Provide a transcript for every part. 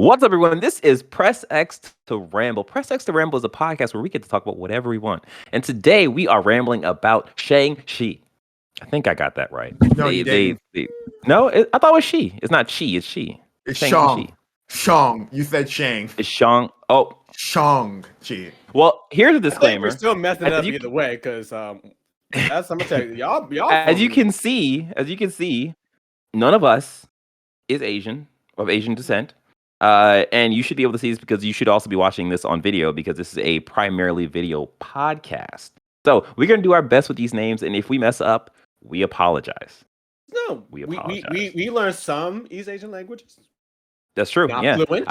What's up, everyone? This is Press X to Ramble. Press X to Ramble is a podcast where we get to talk about whatever we want. And today we are rambling about Shang-Chi. I think I got that right. No, you didn't. No, I thought it was she. It's not she, it's she. It's Shang-Chi. Shang. You said Shang. It's Shang. Oh. Shang-Chi. Well, here's a I think disclaimer. we're still messing up either way, because that's I'm gonna tell you, y'all. As you can see, none of us is Asian, of Asian descent. And you should be able to see this because you should also be watching this on video because this is a primarily video podcast. So we're going to do our best with these names. And if we mess up, we apologize. No, we learned some East Asian languages. That's true. Not yeah. fluent.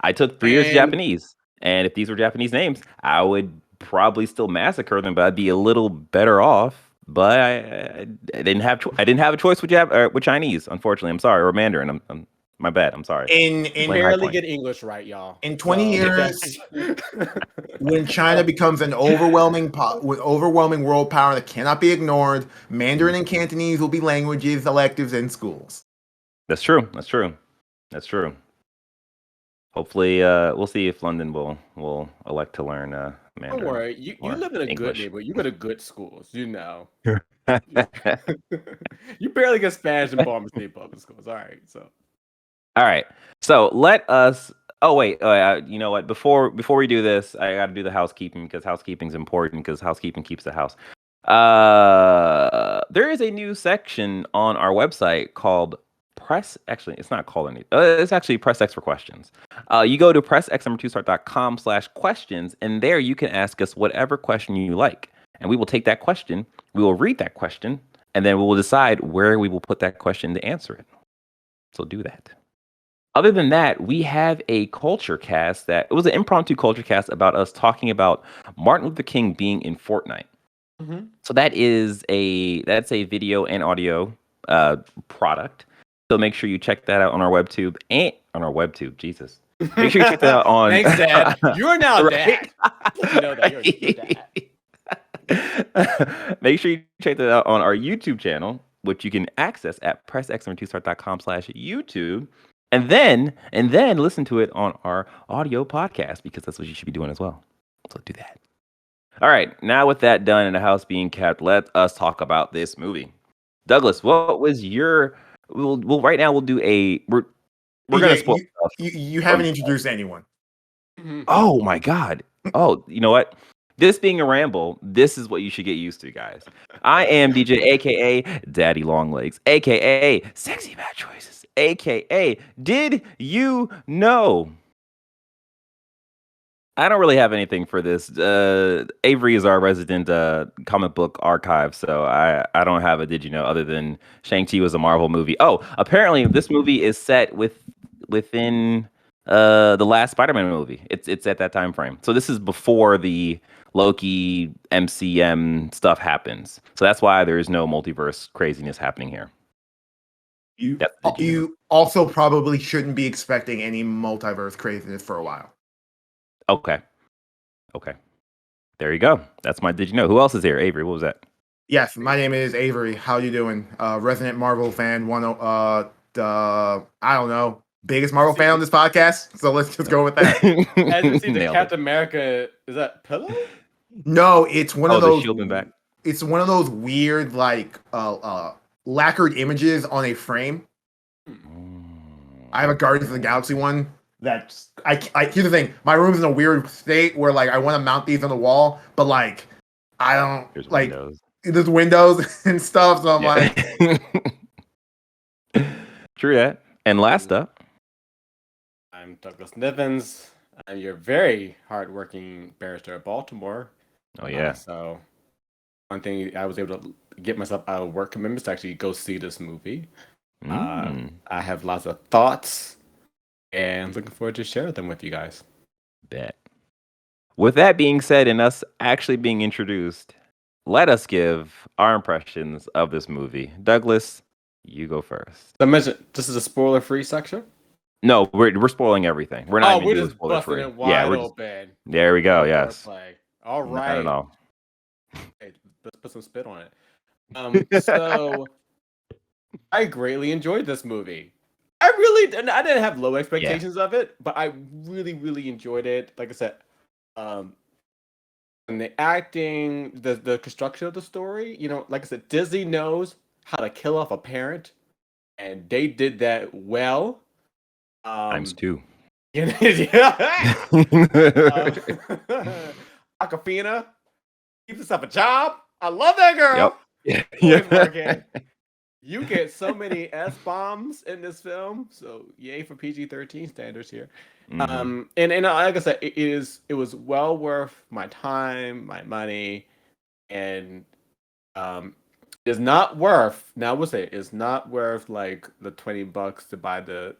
I took 3 years Japanese. And if these were Japanese names, I would probably still massacre them, but I'd be a little better off. But I didn't have a choice with Chinese, unfortunately. I'm sorry, or Mandarin. My bad. I'm sorry. Barely get English right, y'all. In 20 years, when China becomes an overwhelming world power that cannot be ignored, Mandarin and Cantonese will be languages, electives, in schools. That's true. Hopefully, we'll see if London will elect to learn Mandarin. Don't worry, you live in a good neighborhood. You go to good schools, you know. You barely get Spanish in Baltimore State public schools. All right, so let us. Oh wait, you know what? Before we do this, I got to do the housekeeping because housekeeping is important because housekeeping keeps the house. There is a new section on our website called Press. Actually, it's not called any. It's actually Press X for questions. You go to pressxtostarttv.com/questions, and there you can ask us whatever question you like, and we will take that question. We will read that question, and then we will decide where we will put that question to answer it. So do that. Other than that, we have a culture cast it was an impromptu culture cast about us talking about Martin Luther King being in Fortnite. Mm-hmm. So that's a video and audio product. So make sure you check that out on our webtube and on our webtube. Jesus. Make sure you check that out on. Thanks, Dad. You are now Dad. You know that you're Dad. Make sure you check that out on our YouTube channel, which you can access at pressxtostarttv.com/YouTube. And then listen to it on our audio podcast because that's what you should be doing as well. So do that. All right. Now with that done and the house being kept, let us talk about this movie. Douglas, what was your? We'll right now we'll do a. We're gonna spoil. You haven't introduced anyone. Oh my God. Oh, you know what? This being a ramble, this is what you should get used to, guys. I am DJ, aka Daddy Longlegs, aka Sexy Bad Choices, aka Did You Know? I don't really have anything for this. Avery is our resident comic book archive, so I don't have a Did You Know other than Shang-Chi was a Marvel movie. Oh, apparently this movie is set within the last Spider-Man movie. It's at that time frame. So this is before the Loki MCM stuff happens. So that's why there is no multiverse craziness happening here. You also probably shouldn't be expecting any multiverse craziness for a while. Okay. There you go. That's my Did You Know. Who else is here? Avery, what was that? Yes, my name is Avery. How you doing? Resident Marvel fan. I don't know. Biggest Marvel fan on this podcast. So let's just go with that. As you see, the Captain America, is that pillow? No, it's one of those. Shielding back. It's one of those weird, like, lacquered images on a frame. I have a Guardians of the Galaxy one. That's here's the thing. My room's in a weird state where like I want to mount these on the wall, but like I don't there's windows and stuff. So I'm like, true that. And last up, I'm Douglas Nivens. I'm your very hardworking barrister at Baltimore. Oh yeah. So one thing I was able to get myself out of work commitments to actually go see this movie. I have lots of thoughts. And looking forward to share them with you guys. Bet. With that being said, and us actually being introduced, let us give our impressions of this movie. Douglas, you go first. So mention this is a spoiler-free section? No, we're spoiling everything. We're not even doing spoiler-free. It wide open. There we go. Yes. All right. I don't know. Hey, let's put some spit on it. So I greatly enjoyed this movie. I I didn't have low expectations of it, but I really, really enjoyed it. Like I said, and the acting, the construction of the story, like I said, Disney knows how to kill off a parent, and they did that well. Times two. Yeah. Aquafina, keep yourself a job. I love that girl. Yep. Always working. You get so many S-bombs in this film, so yay for PG-13 standards here. Mm-hmm. And like I said, it was well worth my time, my money, and it's not worth. Now I will say it's not worth like the $20 to buy the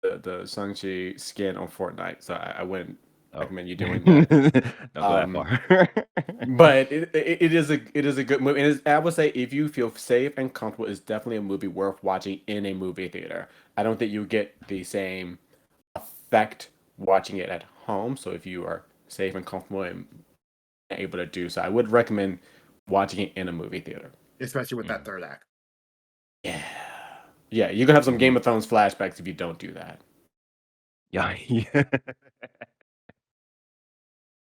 Shangshi skin on Fortnite. So I wouldn't recommend you doing that. Don't go that far. But it is a good movie. And I would say if you feel safe and comfortable, it's definitely a movie worth watching in a movie theater. I don't think you get the same effect watching it at home. So if you are safe and comfortable and able to do so, I would recommend watching it in a movie theater. Especially with that third act. Yeah. Yeah, you're gonna have some Game of Thrones flashbacks if you don't do that. Yeah.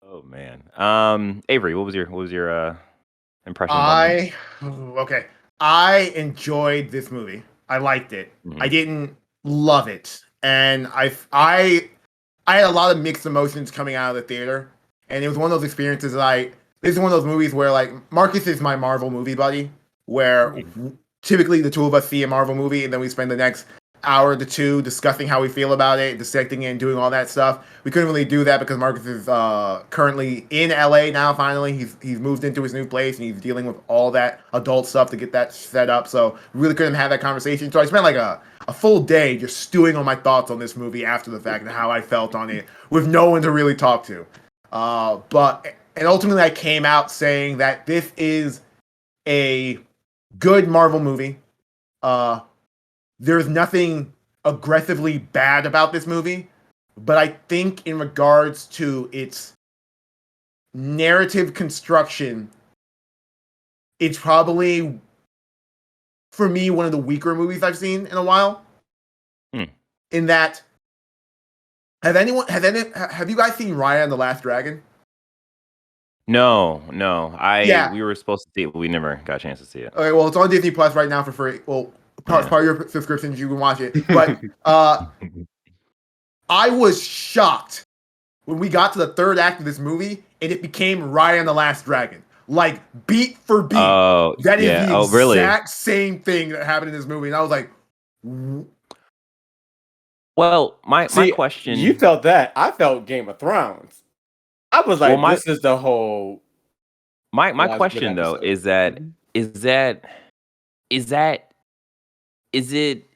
Oh man. Avery, what was your impression? Okay. I enjoyed this movie. I liked it. Mm-hmm. I didn't love it, and I had a lot of mixed emotions coming out of the theater, and it was one of those experiences that this is one of those movies where like Marcus is my Marvel movie buddy, where typically the two of us see a Marvel movie and then we spend the next hour to two discussing how we feel about it, dissecting it, and doing all that stuff. We couldn't really do that because Marcus is currently in LA now. Finally, he's moved into his new place and he's dealing with all that adult stuff to get that set up. So we really couldn't have that conversation. So I spent like a full day just stewing on my thoughts on this movie after the fact and how I felt on it with no one to really talk to. And ultimately I came out saying that this is a good Marvel movie. There's nothing aggressively bad about this movie, but I think in regards to its narrative construction, it's probably, for me, one of the weaker movies I've seen in a while. In that, have you guys seen Raya and the Last Dragon? No. We were supposed to see it, but we never got a chance to see it. Okay, well, it's on Disney Plus right now for free. Well, part of your subscription, you can watch it. But I was shocked when we got to the third act of this movie and it became Raya and the Last Dragon. Like, beat for beat. That is the exact same thing that happened in this movie. And I was like... Well, my question... You felt that. I felt Game of Thrones. I was like, this is the whole... My question, though, is it that Shangshi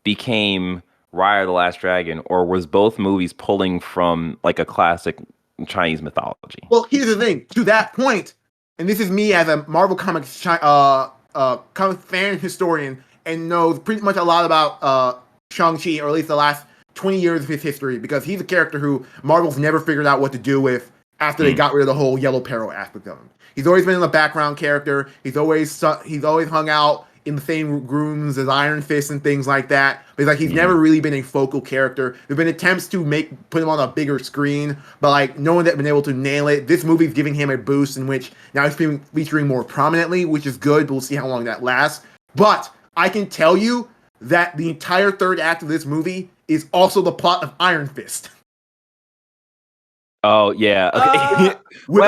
became Raya the Last Dragon, or was both movies pulling from like a classic Chinese mythology? Well, here's the thing. To that point, and this is me as a Marvel Comics comic fan historian, and knows pretty much a lot about Shang-Chi, or at least the last 20 years of his history, because he's a character who Marvel's never figured out what to do with after they got rid of the whole Yellow Peril aspect of him. He's always been a background character. He's always hung out in the same rooms as Iron Fist and things like that. But he's never really been a focal character. There've been attempts to put him on a bigger screen, but no one that's been able to nail it. This movie's giving him a boost in which now he's being featuring more prominently, which is good, but we'll see how long that lasts. But I can tell you that the entire third act of this movie is also the plot of Iron Fist. Oh, yeah. Okay. With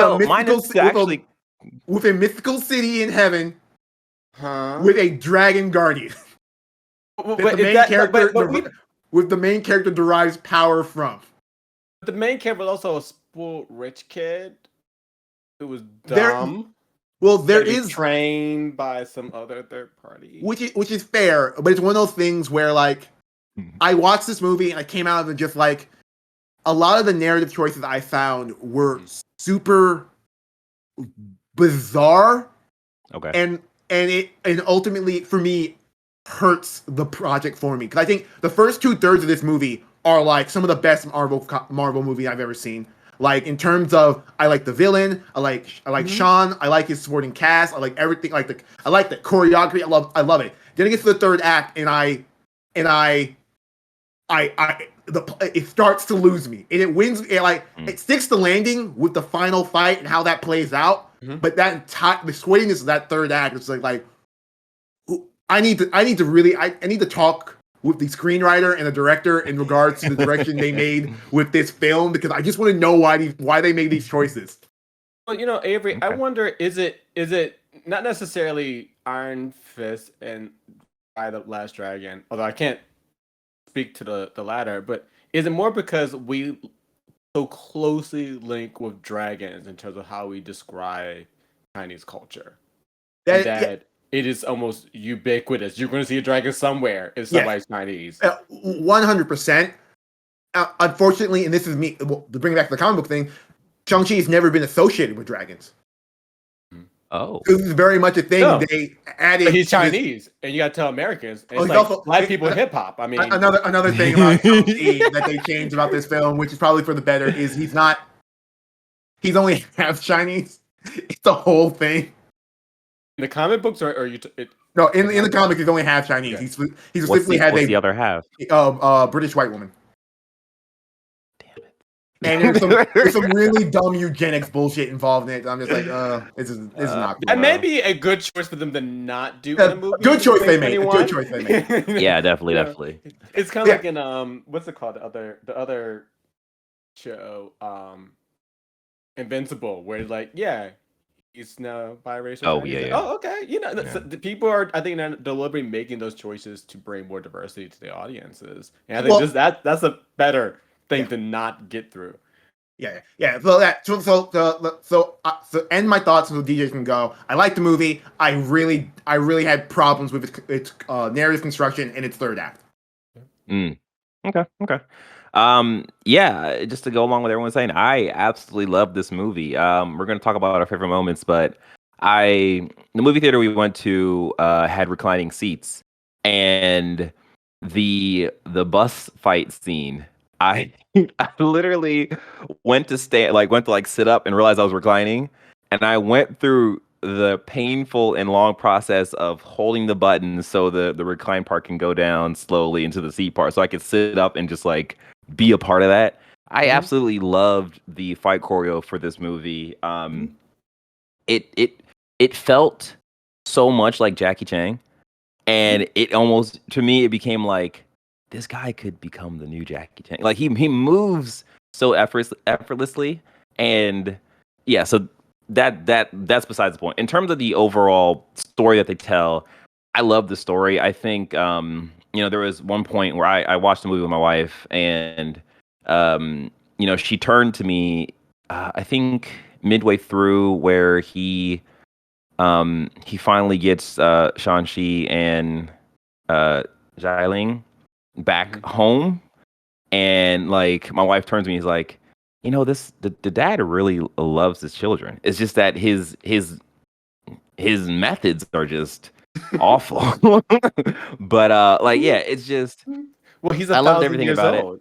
a mythical city in heaven, with a dragon guardian. With the main character derives power from. The main character was also a spoiled rich kid who was dumb. There is trained by some other third party, which is fair, but it's one of those things where I watched this movie and I came out of it just like a lot of the narrative choices I found were super bizarre. Okay. And ultimately for me hurts the project for me, because I think the first 2/3 of this movie are like some of the best Marvel movie I've ever seen. Like in terms of, I like the villain, I like Sean, I like his supporting cast, I like everything, I like the choreography, I love it. Then it gets to the third act, and it starts to lose me, and it wins. It sticks the landing with the final fight and how that plays out. But the sweatiness of that third act, it's like I need to talk with the screenwriter and the director in regards to the direction they made with this film, because I just want to know why they made these choices. Well, Avery, okay. I wonder, is it not necessarily Iron Fist and Eye of the Last Dragon, although I can't speak to the latter, but is it more because we so closely link with dragons in terms of how we describe Chinese culture? That it is almost ubiquitous. You're going to see a dragon somewhere if somebody's Chinese. 100%. Unfortunately, and this is me, to bring back the comic book thing, Shang-Chi has never been associated with dragons. Oh, this is very much a thing. No. They added. But he's Chinese, and you got to tell Americans. It's like also, black people hip hop. I mean, another thing about that they changed about this film, which is probably for the better, is he's only half Chinese. It's the whole thing. In the comic books, or you? No, in the comics, he's only half Chinese. Okay. He's specifically had the other half? British white woman. And there's some really dumb eugenics bullshit involved in it. I'm just like, this is not cool. That may be a good choice for them to not do in a movie. Good choice they made. Good choice they made. Yeah, definitely. It's kind of like in what's it called? The other show, Invincible, where like, he's now biracial. Oh yeah. Oh, okay. So the people are, I think, deliberately making those choices to bring more diversity to the audiences, and I think that's a better thing to not get through. Yeah. So end my thoughts so DJs can go. I like the movie. I really had problems with its narrative construction and its third act. Okay. Yeah, just to go along with everyone saying, I absolutely love this movie. We're going to talk about our favorite moments, but the movie theater we went to had reclining seats, and the bus fight scene, I literally went to sit up and realized I was reclining, and I went through the painful and long process of holding the button so the recline part can go down slowly into the seat part, so I could sit up and just like be a part of that. I absolutely loved the fight choreo for this movie. It felt so much like Jackie Chan, and it almost, to me, it became like, this guy could become the new Jackie Chan. Like he moves so effortlessly, and yeah. So that's besides the point. In terms of the overall story that they tell, I love the story. I think there was one point where I watched the movie with my wife, and she turned to me. I think midway through where he finally gets Shangshi and Xialing back home, and like my wife turns to me, he's like, the dad really loves his children. It's just that his methods are just awful. But it's just, well, he's I loved everything about old.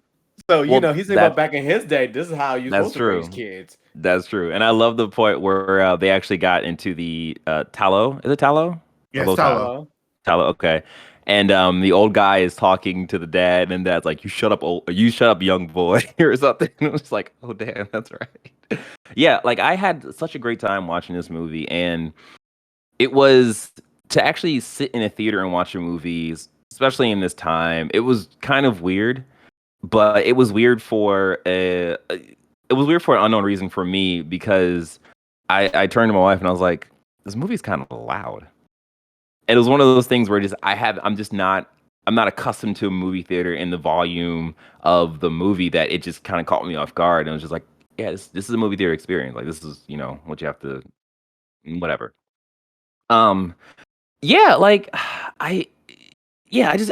So he's thinking about back in his day, this is how you supposed to raise kids. That's true. And I love the point where they actually got into the tallow. Is it tallow? Yes, tallow. Tallow, okay. And the old guy is talking to the dad, and dad's like, you shut up, young boy," or something. And it was like, oh, damn, that's right. Yeah, like I had such a great time watching this movie, and it was to actually sit in a theater and watch a movie, especially in this time. It was kind of weird, but it was weird for an unknown reason for me, because I turned to my wife and I was like, this movie's kind of loud. And it was one of those things where I'm not accustomed to a movie theater in the volume of the movie, that it just kind of caught me off guard. And it was just like, yeah, this is a movie theater experience. Like, this is, what you have to, whatever. Yeah, like I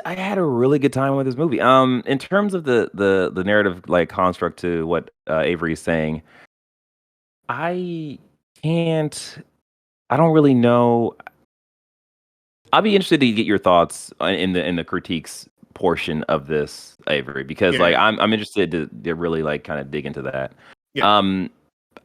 had a really good time with this movie. In terms of the narrative like construct to what Avery is saying, I don't really know. I'll be interested to get your thoughts in the critiques portion of this, Avery, because like I'm interested to really like kind of dig into that. Yeah.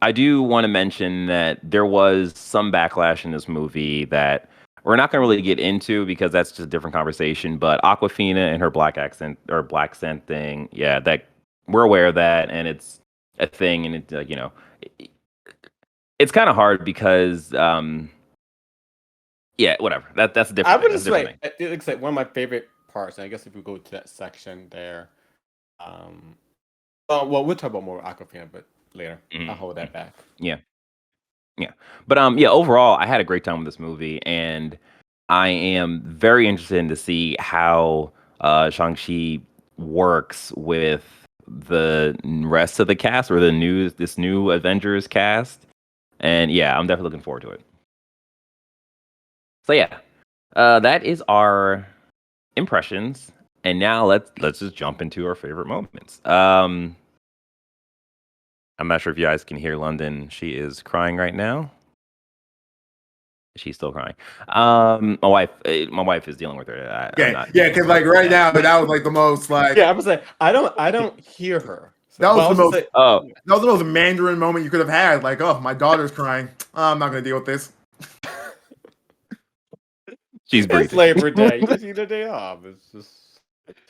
I do want to mention that there was some backlash in this movie that we're not going to really get into because that's just a different conversation. But Aquafina and her black accent or black scent thing, yeah, that we're aware of that, and it's a thing, and it it's kind of hard because yeah, whatever. That's a I different thing. would That's just a different say thing. it looks like one of my favorite parts. And I guess if we go to that section there, um, well, we'll talk about more Aquafina, but later. I'll hold that back. Yeah. Yeah. But yeah, overall I had a great time with this movie, and I am very interested in to see how Shang-Chi works with the rest of the cast or this new Avengers cast. And yeah, I'm definitely looking forward to it. So yeah, that is our impressions. And now let's just jump into our favorite moments. I'm not sure if you guys can hear London. She is crying right now. She's still crying. My wife is dealing with her. I'm Okay, not. yeah, because like right now, that was like the most like Yeah, I would say I don't hear her. So, that was but I the was just most say, Oh, that was the most Mandarin moment you could have had. Like, oh, my daughter's crying. I'm not gonna deal with this. she's it's breathing. Labor Day. You just need a day off. It's just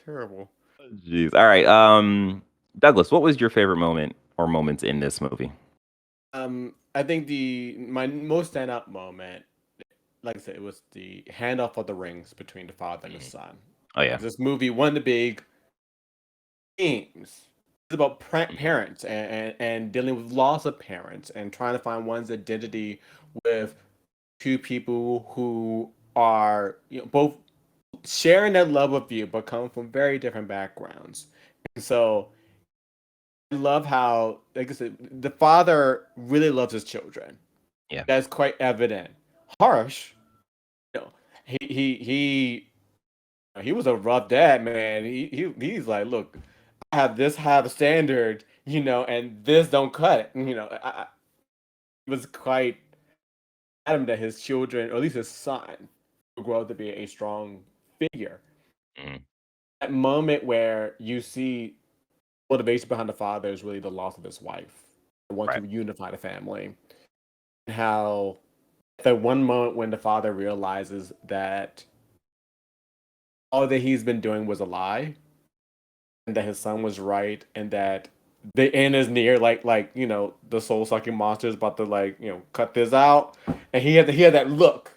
terrible. Jeez. All right. Douglas, what was your favorite moment or moments in this movie? I think my most standout moment, like I said, it was the handoff of the rings between the father and the son. Oh yeah. This movie, one of the big themes is about parents and dealing with loss of parents and trying to find one's identity with two people who are both sharing that love of you but come from very different backgrounds. And so I love how, like I said, the father really loves his children. Yeah. That's quite evident. Harsh, you know, he was a rough dad, man. He's like, look, I have this high of a standard, and this don't cut it. He was quite adamant that his children, or at least his son, will grow up to be a strong figure. Mm, That moment where you see motivation behind the father is really the loss of his wife. I want right. to unify the family. How the one moment when the father realizes that all that he's been doing was a lie, and that his son was right, and that the end is near, the soul sucking monster is about to cut this out, and he had that look,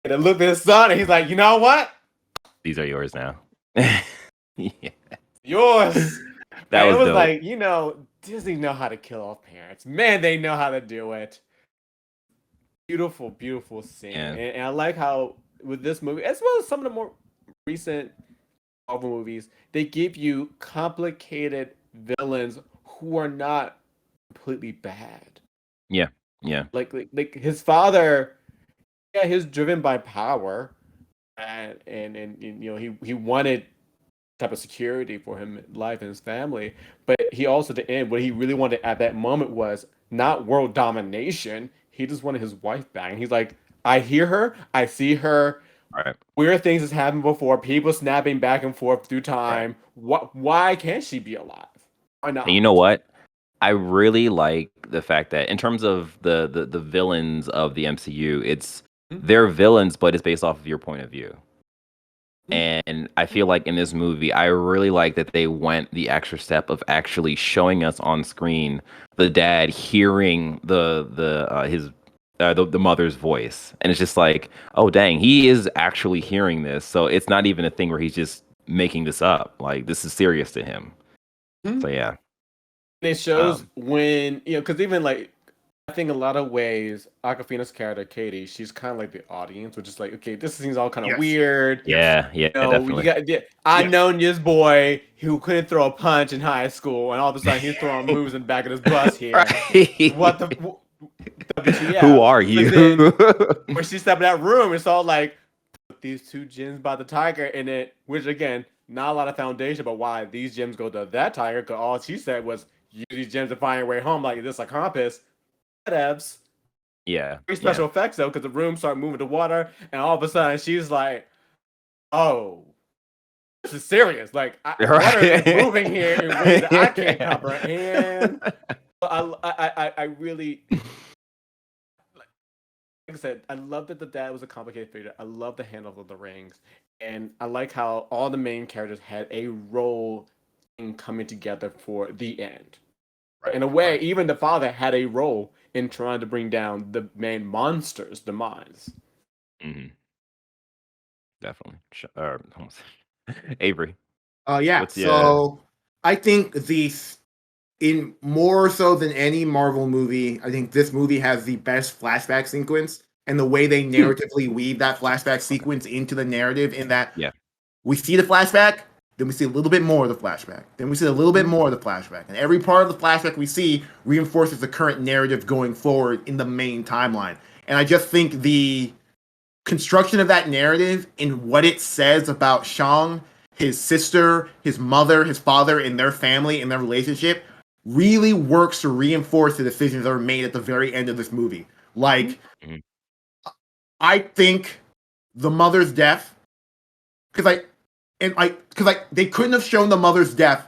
and the look at his son, and he's like, you know what, These are yours now. Yeah. yours. That And it was was dope. like, Disney know how to kill off parents, man. They know how to do it. Beautiful, beautiful scene, Yeah. and I like how with this movie, as well as some of the more recent Marvel movies, they give you complicated villains who are not completely bad. Yeah. Yeah. Like his father, yeah, he's driven by power, and he wanted type of security for him life and his family, but he also at the end what he really wanted at that moment was not world domination. He just wanted his wife back, and he's like, I hear her, I see her. Right. Weird things has happened before. People snapping back and forth through Right. time. What? Why can't she be alive? Why And you know not? what? I really like the fact that in terms of the villains of the MCU, they're villains, but it's based off of your point of view. And I feel like in this movie, I really like that they went the extra step of actually showing us on screen the dad hearing the mother's voice, and it's just like, oh dang, he is actually hearing this. So it's not even a thing where he's just making this up. Like this is serious to him. So yeah. It shows Um, when because even like I think in a lot of ways, Aquafina's character Katie, she's kind of like the audience, which is like, okay, this seems all kind of Yes. weird. Yes. yeah, yeah, You definitely. got I Yes. known this boy who couldn't throw a punch in high school, and all of a sudden he's throwing moves in the back of his bus here. Right. What the Who WTF? are But then you? when she stepped in that room, it's all like these two gems by the tiger in it, which again, not a lot of foundation, but why these gems go to that tiger? Because all she said was use these gems to find your way home, like this a compass. Whatevs. Yeah, Very yeah. special effects though, because the room started moving to water, and all of a sudden she's like, "Oh, this is serious. Like water is moving here in ways that I can't comprehend." I really like I said, I love that the dad was a complicated figure. I love the handle of the rings, and I like how all the main characters had a role in coming together for the end. Right. In a way, even the father had a role in trying to bring down the main monster's demise. Mm-hmm. Definitely. Avery, Yeah. what's the So I think in more so than any Marvel movie, I think this movie has the best flashback sequence and the way they narratively weave that flashback sequence into the narrative. In that, Yeah. we see the flashback, then we see a little bit more of the flashback, then we see a little bit more of the flashback, and every part of the flashback we see reinforces the current narrative going forward in the main timeline. And I just think the construction of that narrative and what it says about Shang, his sister, his mother, his father, and their family and their relationship really works to reinforce the decisions that are made at the very end of this movie. Like, Mhm. I think the mother's death, because they couldn't have shown the mother's death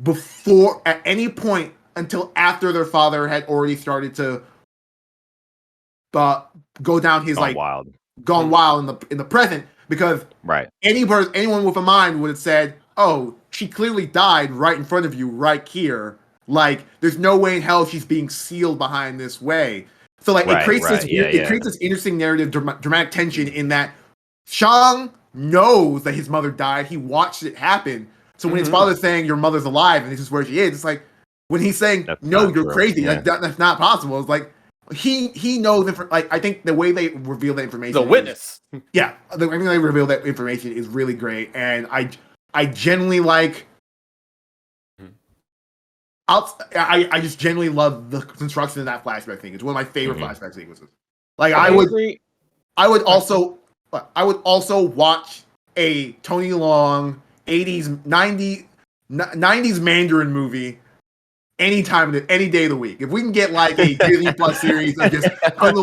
before at any point until after their father had already started to go down his Gone wild. gone wild in the present, because Right. anyone with a mind would have said, "Oh, she clearly died right in front of you, right here. Like, there's no way in hell she's being sealed behind this way." So like, Right, right, yeah, it creates this interesting narrative, dramatic tension in that Shang knows that his mother died. He watched it happen. So when his father's saying your mother's alive and this is where she is, it's like when he's saying That's no, not you're true. crazy. Yeah. Like that's not possible. It's like he knows. Like, I think the way they reveal that information, The witness. yeah, the way they reveal that information is really great, and I genuinely like. I just genuinely love the construction of that flashback thing. It's one of my favorite flashback sequences. Like, I would also watch a Tony Long 80s 90s Mandarin movie anytime, any day of the week. If we can get like a Disney Plus series of just Tony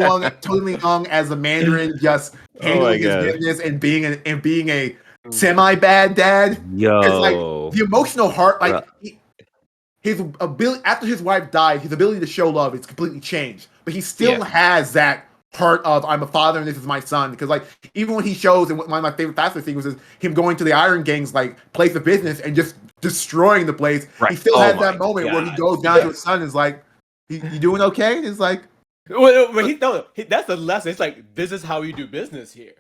Long as a Mandarin, just handling his business and being a semi bad dad, because like Yo. the emotional heart, like his ability after his wife died, his ability to show love is completely changed. But he still has that part of I'm a father and this is my son. Because like even when he shows, and one of my favorite flashback sequences is him going to the Iron Gang's like place of business and just destroying the place. Right. He still has that moment where he goes down to his son and is like, "You doing okay?" And it's like, well, that's the lesson. It's like, this is how you do business here.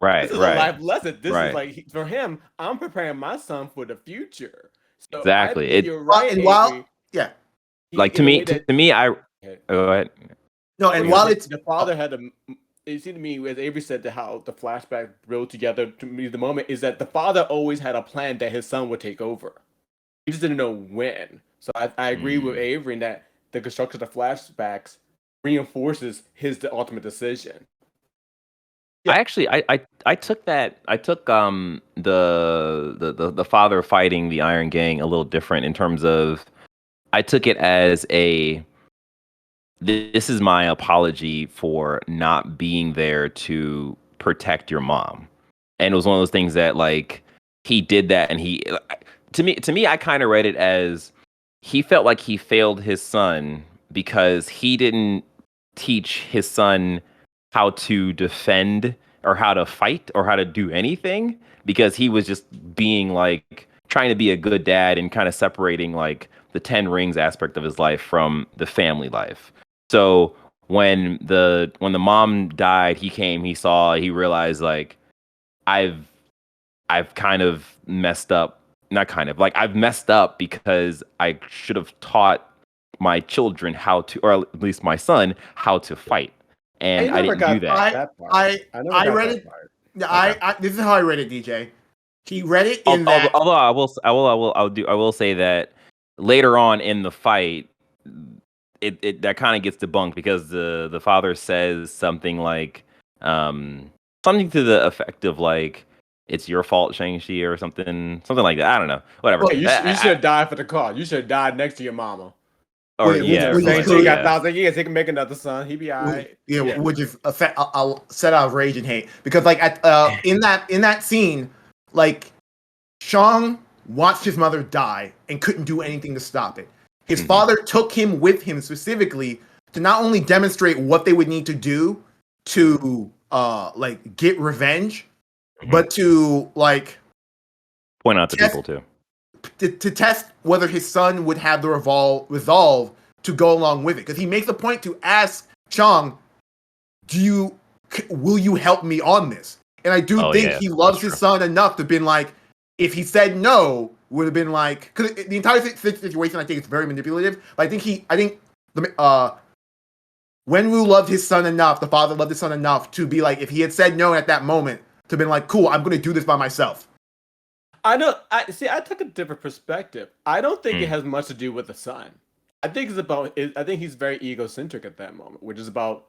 Right. This is right. a life lesson. This Right. is like, for him, I'm preparing my son for the future. So Exactly. You're right. and while Avery. Like to me, I go ahead. No, and while it's the father had a, it seemed to me, as Avery said, to how the flashback built together to me, the moment is that the father always had a plan that his son would take over. He just didn't know when. So I agree with Avery in that the construction of the flashbacks reinforces the ultimate decision. I actually I took that the father fighting the Iron Gang a little different in terms of I took it as this is my apology for not being there to protect your mom. And it was one of those things that like he did that and he to me I kind of read it as he felt like he failed his son because he didn't teach his son how to defend or how to fight or how to do anything because he was just being like trying to be a good dad and kind of separating like the 10 rings aspect of his life from the family life. So when the mom died, he realized like I've kind of messed up, not kind of, like I've messed up because I should have taught my children how to, or at least my son, how to fight. And I didn't do that. I read it. This is how I read it, DJ. He read it in that. Although I will say that later on in the fight, it that kind of gets debunked because the father says something like something to the effect of like it's your fault, Shangshi, or something like that. I don't know. Whatever. Well, you should have died for the cause. You should have died next to your mama. Or Shang-Chi got 1,000 years. He can make another son. He be all right. Which is I'll set out of rage and hate because like in that scene, like Shang watched his mother die and couldn't do anything to stop it. His father took him with him specifically to not only demonstrate what they would need to do to like get revenge, Mhm. but to like Point out to test people too. to test whether his son would have the resolve to go along with it. Because he makes a point to ask Chang, will you help me on this? And I do think he loves his son enough to been like, if he said no, would have been like, because the entire situation, I think it's very manipulative. But I think Wenwu loved his son enough, the father loved his son enough to be like, if he had said no at that moment, to been like, cool, I'm going to do this by myself. I took a different perspective. I don't think it has much to do with the son. I think I think he's very egocentric at that moment, which is about,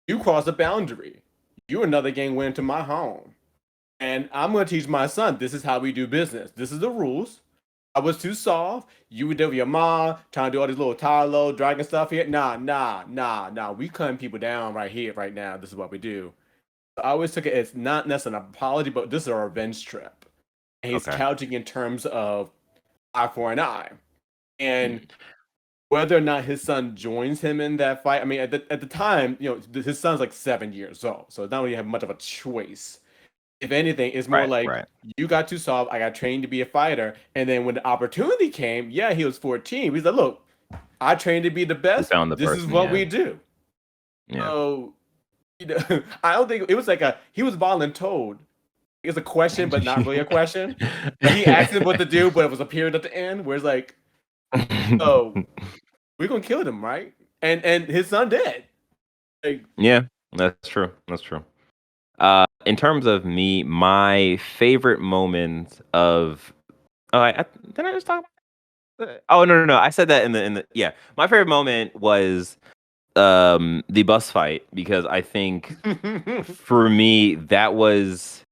you crossed a boundary. You another gang went into my home. And I'm going to teach my son, this is how we do business. This is the rules. I was too soft. You were there with your mom, trying to do all these little Tylo, dragon stuff here. Nah. We cutting people down right here, right now. This is what we do. So I always took it as not necessarily an apology, but this is a revenge trip. And he's couching in terms of eye for an eye. And whether or not his son joins him in that fight, I mean, at the time, his son's like 7 years old. So it's not really have much of a choice. If anything, it's more you got too soft. I got trained to be a fighter, and then when the opportunity came, he was 14. He's like, "Look, I trained to be the best. This is what we do." Yeah. So, I don't think it was like he was voluntold. It was a question, but not really a question. He asked him what to do, but it was a period at the end where it's like, "Oh, we're gonna kill him, right?" And his son did. Like, yeah, that's true. That's true. In terms of me, my favorite moment of did I just talk about oh no. I said that in the my favorite moment was the bus fight, because I think for me that was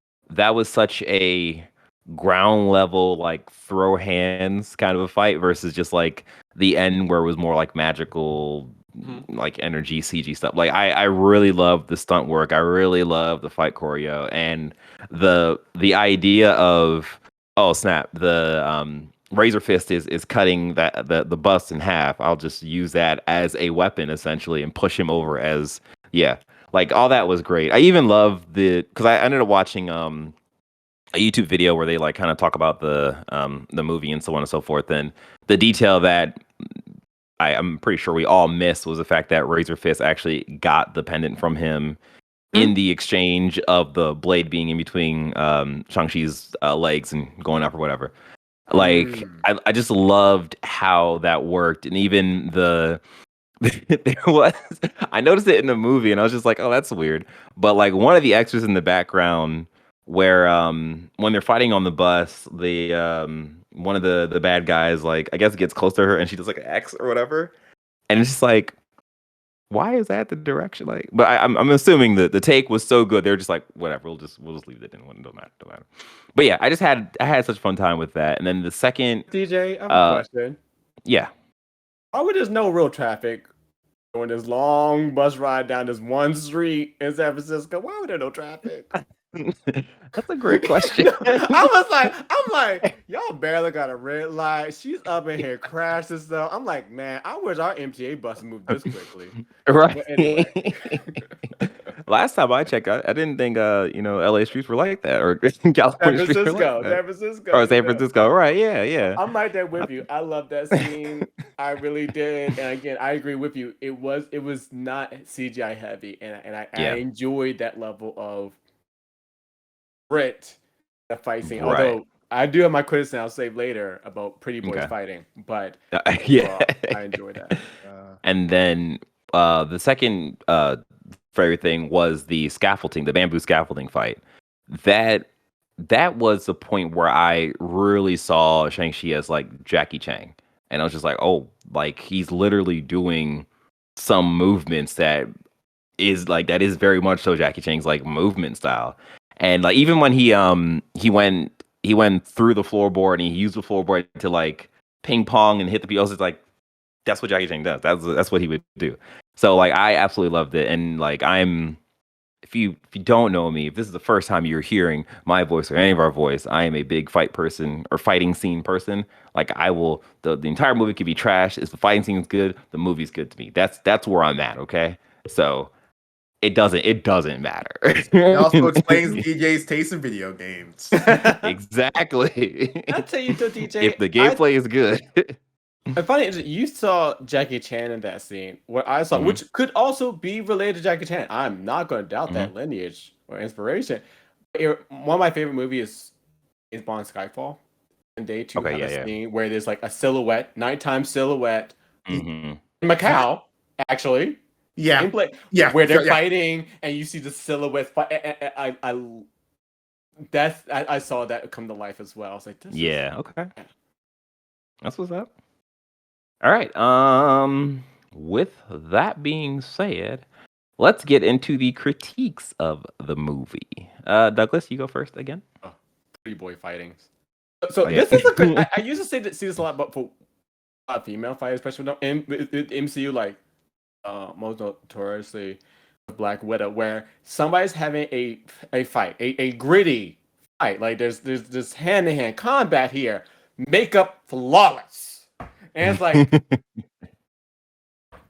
such a ground level, like, throw hands kind of a fight versus just like the end where it was more like magical, like energy CG stuff. Like I really love the stunt work. I really love the fight choreo, and the idea of, oh snap, the Razor Fist is cutting the bus in half. I'll just use that as a weapon essentially and push him over as like all that was great. I even love because I ended up watching a YouTube video where they like kind of talk about the movie and so on and so forth, and the detail that I'm pretty sure we all missed was the fact that Razor Fist actually got the pendant from him in the exchange of the blade being in between Shang-Chi's legs and going up or whatever. Like I just loved how that worked, and even there was, I noticed it in the movie and I was just like, oh, that's weird. But like one of the extras in the background where when they're fighting on the bus, the one of the bad guys, like, I guess, gets close to her and she does like an X or whatever, and it's just like, why is that the direction? Like, but I'm assuming that the take was so good they're just like, whatever, we'll just leave it in. Don't matter. But yeah, I had such a fun time with that. And then the second, DJ, I have a question. Yeah. Why would there's no real traffic on this long bus ride down this one street in San Francisco? Why would there no traffic? That's a great question. I'm like, y'all barely got a red light. She's up in here crashing stuff. I'm like, man, I wish our MTA bus moved this quickly. Right. But anyway. Last time I checked, I didn't think LA streets were like that, or California streets were like that. San Francisco. Or San Francisco, right? Yeah. I'm right there with you. I love that scene. I really did. And again, I agree with you. It was not CGI heavy, and I enjoyed that level of grit, the fight scene. Right. Although I do have my criticism I'll save later about pretty boys fighting, but I enjoyed that. And then the second favorite thing was the scaffolding, the bamboo scaffolding fight. That was the point where I really saw Shang-Chi as like Jackie Chan, and I was just like, oh, like he's literally doing some movements that is very much so Jackie Chan's like movement style. And like even when he went through the floorboard and he used the floorboard to like ping pong and hit the people, it's like, that's what Jackie Chan does. That's what he would do. So like I absolutely loved it. And like if you don't know me, if this is the first time you're hearing my voice or any of our voice, I am a big fight person or fighting scene person. Like I will, the entire movie could be trash. If the fighting scene is good, the movie's good to me. That's where I'm at. Okay. So It doesn't matter. It also explains DJ's taste in video games. Exactly. I'll tell you though, DJ. If the gameplay is good. I find it interesting. You saw Jackie Chan in that scene. What I saw, Mhm. which could also be related to Jackie Chan. I'm not going to doubt Mhm. that lineage or inspiration. One of my favorite movies is Bond Skyfall. And they too Okay, have yeah, a yeah. scene where there's like a silhouette, nighttime silhouette Mhm. in Macau, actually. Yeah. Gameplay, Yeah, where they're sure, yeah. fighting and you see the silhouette. I saw that come to life as well. I was like, this Yeah, is okay. That's what's up. All right. With that being said, let's get into the critiques of the movie. Douglas, you go first again. pretty boy fighting. So Oh, yeah. this is a good. I used to see this a lot, but for female fighters, especially in MCU, like most notoriously Black Widow, where somebody's having a fight, a gritty fight. Like there's hand to hand combat here, makeup flawless, and it's like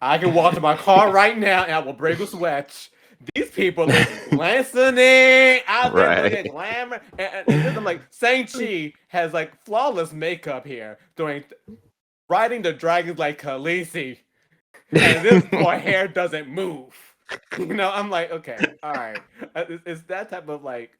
I can walk to my car right now and I will break a sweat. These people look glistening out there, Right. looking glamour. And then I'm like, Shang-Chi has like flawless makeup here, riding the dragons like Khaleesi. And this poor hair doesn't move. I'm like, okay, all right. It's that type of like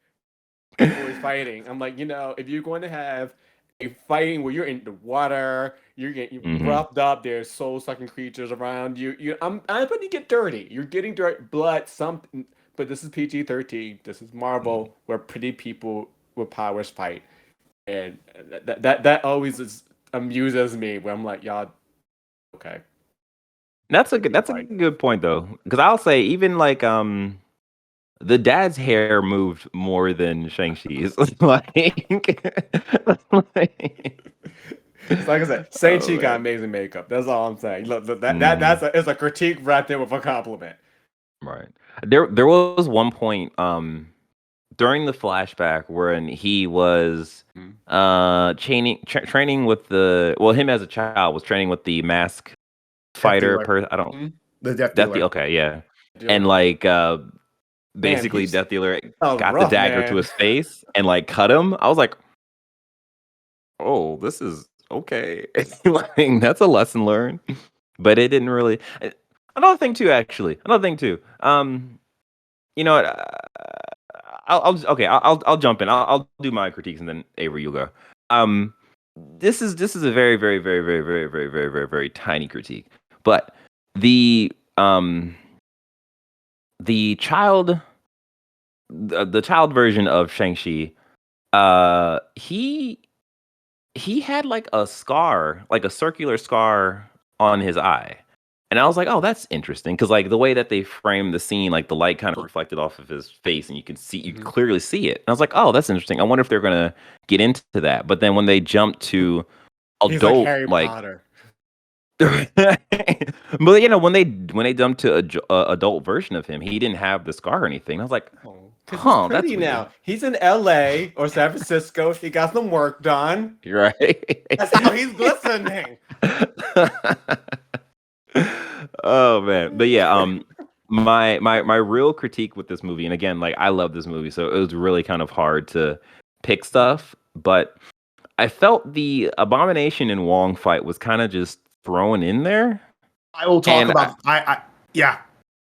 boys fighting. I'm like, if you're going to have a fighting where you're in the water, you're getting Mhm. roughed up, there's soul sucking creatures around you. I'm but you get dirty. You're getting dirty, blood, something. But this is PG-13. This is Marvel, where pretty people with powers fight, and that always amuses me. Where I'm like, y'all, okay. That's a good point though, because I'll say even like the dad's hair moved more than Shang-Chi's. It's like I said, Shang-Chi Oh, got man. amazing makeup. That's all I'm saying. Look, it's a critique wrapped in with a compliment. Right. There was one point during the flashback wherein he was training with him as a child was training with the mask fighter Dealer. I don't The Death Death Dealer. okay, yeah. Dealer. And like basically he's Death Dealer sounds got the rough, dagger man. to his face and like cut him. I was like, "Oh, this is okay." Like that's a lesson learned. But it didn't really another thing too actually. Another thing too. You know what? I'll jump in. I'll do my critiques and then Avery, you'll go. This is a very very very very very very very very very tiny critique, but the the child the child version of Shang-Chi, he had like a scar, like a circular scar on his eye. And I was like, oh, that's interesting. Cause like the way that they framed the scene, like the light kind of reflected off of his face and you clearly see it. And I was like, oh, that's interesting. I wonder if they're gonna get into that. But then when they jump to He's like adult, Harry like Potter. but when they jumped to a adult version of him, he didn't have the scar or anything. I was like, Because huh, he's that's pretty weird. now. He's in LA or San Francisco. He got some work done. You're right. That's how he's glistening. Oh man. But yeah, my real critique with this movie, and again, like I love this movie, so it was really kind of hard to pick stuff, but I felt the Abomination and Wong fight was kind of just thrown in there. I will talk And about.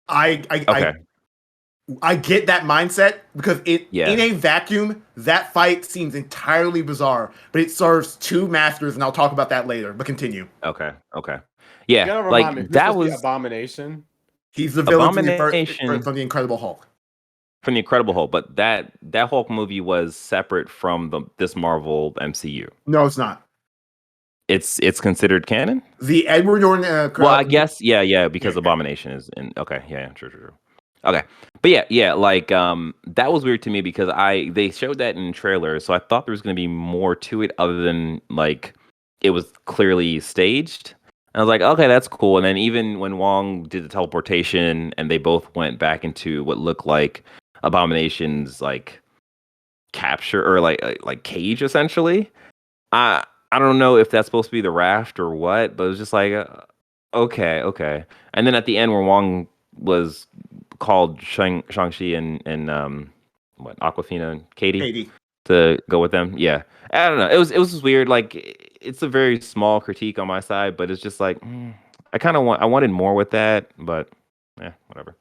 Okay. I get that mindset because in Yeah. a vacuum, that fight seems entirely bizarre, but it serves two masters, and I'll talk about that later. But continue. Okay. You Yeah. gotta Like remind me, who's that supposed to be was Abomination. He's the villain Abomination from the Incredible Hulk. from the Incredible Hulk, but that Hulk movie was separate from this Marvel MCU. No, it's not. It's considered canon. The Edward Norton. Well, I guess yeah, because Abomination is in. Okay, yeah, true. Okay, but yeah, like that was weird to me because they showed that in trailers, so I thought there was going to be more to it other than like it was clearly staged. And I was like, okay, that's cool. And then even when Wong did the teleportation and they both went back into what looked like Abomination's like capture or like cage essentially. I don't know if that's supposed to be the raft or what, but it was just like okay. And then at the end where Wong was called Shangshi and what Aquafina and Katie. Katie. To go with them. Yeah. I don't know. It was just weird. Like it's a very small critique on my side, but it's just like I wanted more with that, but yeah, whatever.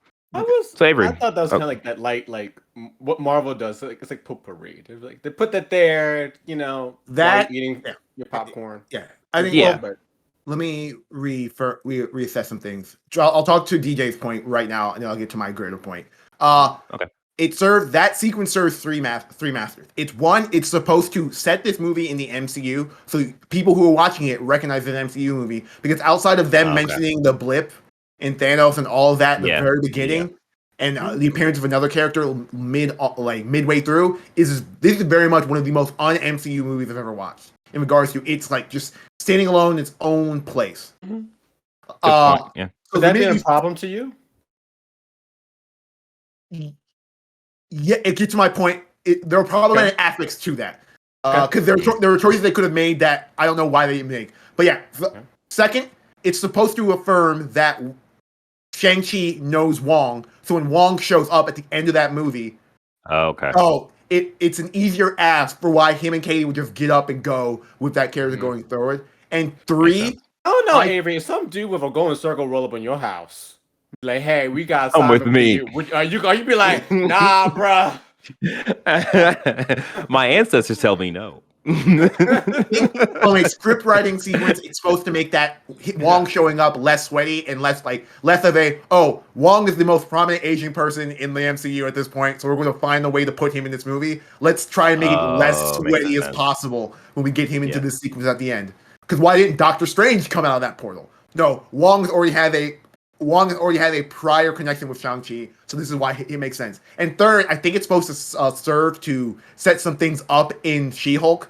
So Avery. I thought that was kind of like that light, like what Marvel does. It's like potpourri. They're like they put that there, while That you're eating your popcorn. Yeah, I think. Yeah. Well, let me reassess some things. I'll talk to DJ's point right now, and then I'll get to my greater point. Okay. That sequence serves three masters. It's supposed to set this movie in the MCU, so people who are watching it recognize it's an MCU movie, because outside of them mentioning the blip and Thanos and all of that at the very beginning, and the appearance of another character midway through, this is very much one of the most un-MCU movies I've ever watched. In regards to it's like just standing alone in its own place. Good point. Yeah. So that been a problem to you? Yeah, it gets to my point. There are problematic aspects to that. Because there were choices they could have made that I don't know why they didn't make. But yeah, second, it's supposed to affirm that Shang-Chi knows Wong. So when Wong shows up at the end of that movie, it's an easier ask for why him and Katie would just get up and go with that character going forward. And three, oh no, Avery, some dude with a golden circle roll up in your house. Like, hey, we got come with me. You be like, nah, bruh. My ancestors tell me no. From a script writing sequence, it's supposed to make that Wong showing up less sweaty and less of a Wong is the most prominent Asian person in the MCU at this point, so we're going to find a way to put him in this movie. Let's try and make it less sweaty as possible when we get him into this sequence at the end. Because why didn't Doctor Strange come out of that portal? No, Wong has already had a prior connection with Shang-Chi, so this is why it makes sense. And third, I think it's supposed to serve to set some things up in She-Hulk.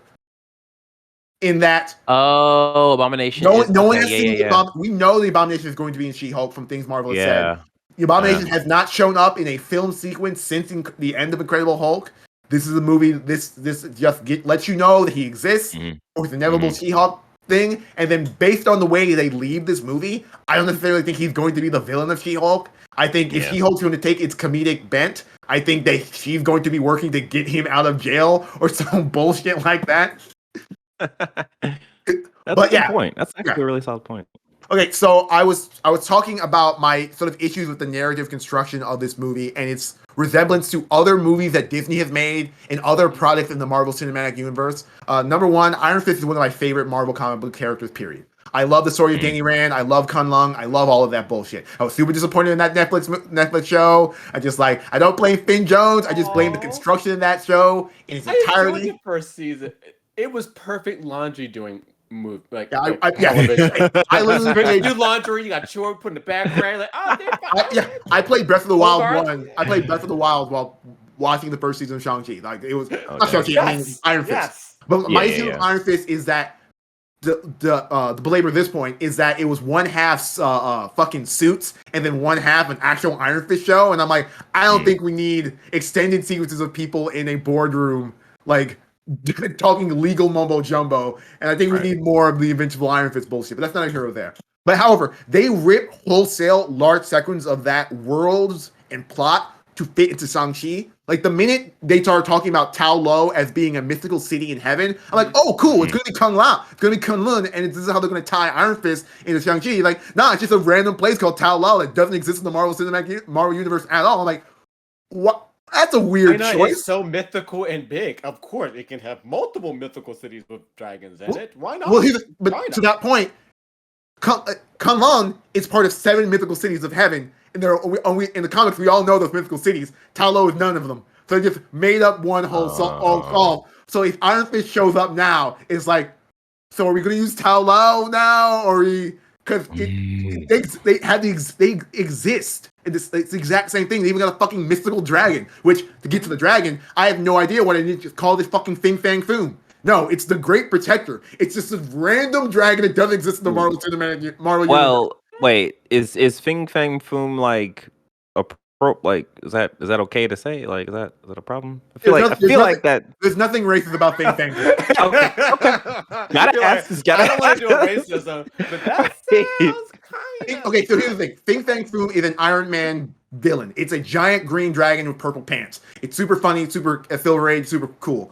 In that, Abomination. No one has seen the Abomination. We know the Abomination is going to be in She-Hulk from things Marvel has said. The Abomination has not shown up in a film sequence since the end of Incredible Hulk. This is a movie. This just lets you know that he exists, or his inevitable She-Hulk thing. And then based on the way they leave this movie, I don't necessarily think he's going to be the villain of She-Hulk. I think if She-Hulk's going to take its comedic bent, I think that she's going to be working to get him out of jail or some bullshit like that. That's a good point. That's actually a really solid point. Okay, so I was talking about my sort of issues with the narrative construction of this movie and its resemblance to other movies that Disney has made and other products in the Marvel Cinematic Universe. Number one, Iron Fist is one of my favorite Marvel comic book characters, period. I love the story of Danny Rand. I love Kun Lung. I love all of that bullshit. I was super disappointed in that Netflix show. I don't blame Finn Jones. I just blame the construction of that show in its entirety. I enjoyed the first season. It was perfect laundry doing move. Like, I literally do laundry. You got chore put in the background. Like, I played Breath of the Wild 1. I played Breath of the Wild while watching the first season of Shang-Chi. Like it was not Shang-Chi. I mean Iron Fist. Yes. But my issue with Iron Fist is that the belabor this point is that it was one half fucking Suits and then one half an actual Iron Fist show, and I'm like, I don't think we need extended sequences of people in a boardroom like talking legal mumbo jumbo, and I think we need more of the Invincible Iron Fist bullshit, but that's not a hero there. But however, they rip wholesale large segments of that worlds and plot to fit into Shang-Chi. Like the minute they start talking about Tao Lo as being a mythical city in heaven, I'm like, oh cool, it's gonna be Kung Lao, it's gonna be Kunlun, and this is how they're gonna tie Iron Fist into Shang-Chi. Like, nah, it's just a random place called Tao Lo that doesn't exist in the Marvel Universe at all. I'm like, what? That's a weird choice. It's so mythical and big. Of course, it can have multiple mythical cities with dragons in it. Why not? Well, to that point, Kunlun is part of 7 mythical cities of heaven, and in the comics we all know those mythical cities. Tao Lo is none of them, so they just made up one whole song. So if Iron Fist shows up now, it's like, so are we going to use Tao Lo now, or because they exist. It's the exact same thing. They even got a fucking mystical dragon, which, to get to the dragon, I have no idea what I need to call this fucking Fin Fang Foom. No, it's the Great Protector. It's just a random dragon that doesn't exist in the Marvel Universe. Wait, is Fin Fang Foom like is that okay to say? Like, is that a problem? I feel like that. There's nothing racist about Fin Fang Foom. okay. Gotta ask. I don't want to do a racism, but that sounds Okay, so here's the thing. Fing Fang Foom is an Iron Man villain. It's a giant green dragon with purple pants. It's super funny, super Silver Age, super cool.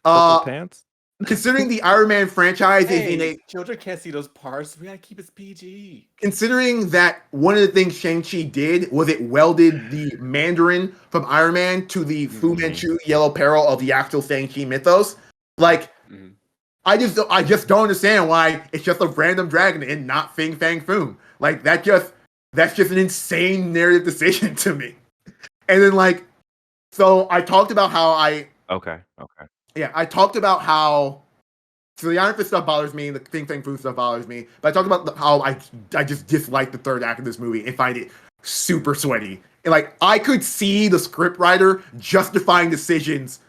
Purple pants. Considering the Iron Man franchise is in a children can't see those parts. We gotta keep it PG. considering that one of the things Shang-Chi did was it welded the Mandarin from Iron Man to the Fu Manchu yellow peril of the actual Shang-Chi mythos. Like, I just don't understand why it's just a random dragon and not Fing Fang Foom. Like that's just an insane narrative decision to me. And then like, so I talked about how Okay. I talked about how so the Iron Fist stuff bothers me, and the Fing Fang Foom stuff bothers me. But I talked about how I just dislike the third act of this movie and find it super sweaty. And like I could see the scriptwriter justifying decisions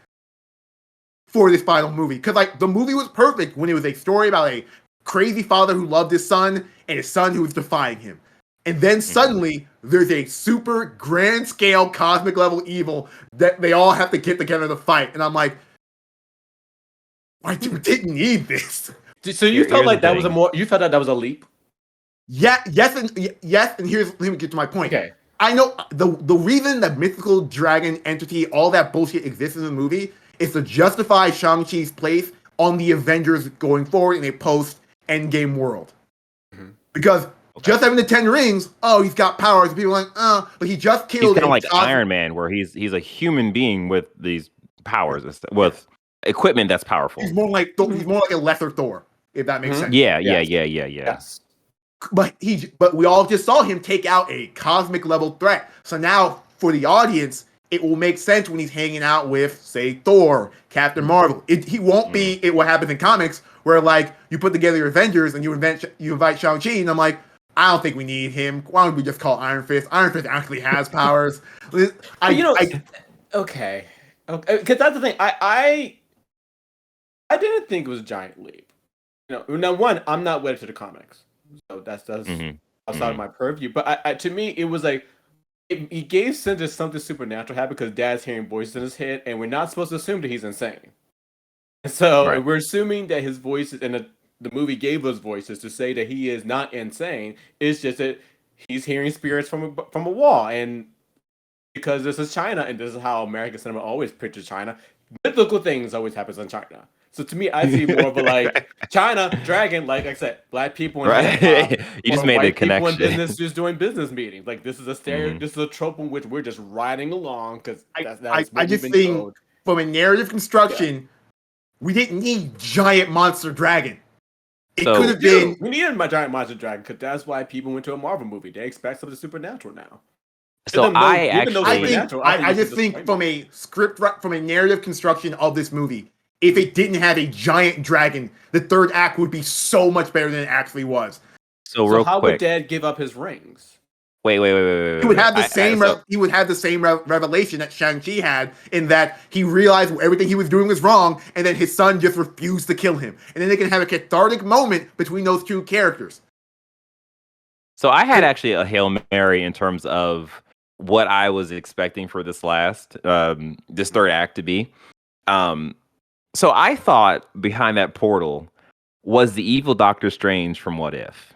for this final movie because like the movie was perfect when it was a story about a crazy father who loved his son and his son who was defying him. And then suddenly there's a super grand scale cosmic level evil that they all have to get together to fight. And I'm like, you didn't need this. So you felt like that was you felt that was a leap? Yes, and here's let me get to my point. Okay. I know the reason that mythical dragon entity, all that bullshit exists in the movie is to justify Shang-Chi's place on the Avengers going forward in a post-Endgame world. Because just having the 10 rings, he's got powers. People are like, but he just killed. He's kind of like Iron Man, where he's a human being with these powers, with equipment that's powerful. He's more like a lesser Thor, if that makes sense. Yeah. Yes. But we all just saw him take out a cosmic level threat. So now for the audience, it will make sense when he's hanging out with, say, Thor, Captain Marvel. He won't be what happens in comics, where like you put together your Avengers and you invite Shang-Chi, and I'm like, I don't think we need him. Why don't we just call Iron Fist? Iron Fist actually has powers. Okay. Because that's the thing. I didn't think it was a giant leap. Now one, I'm not wedded to the comics, so that's outside of my purview. But to me, it was like it gave sense that something supernatural happened because Dad's hearing voices in his head, and we're not supposed to assume that he's insane. So we're assuming that his voices, and the movie gave us voices to say that he is not insane. It's just that he's hearing spirits from a wall, and because this is China, and this is how American cinema always pictures China, mythical things always happens in China. So to me, I see more of a like China dragon, like I said, black people in hip-hop, You just made the connection. People in business just doing business meetings. Like this is a this is a trope in which we're just riding along because that's what I just we've been think told. From a narrative construction, we didn't need giant monster dragon. It could have been. We needed my giant monster dragon because that's why people went to a Marvel movie. They expect something supernatural now. So I just think from a from a narrative construction of this movie, if it didn't have a giant dragon, the third act would be so much better than it actually was. So real how quick, would Dad give up his rings? Wait. He would have the same revelation that Shang-Chi had, in that he realized everything he was doing was wrong, and then his son just refused to kill him. And then they can have a cathartic moment between those two characters. So I had actually a Hail Mary in terms of what I was expecting for this this third act to be. So I thought behind that portal was the evil Doctor Strange from What If.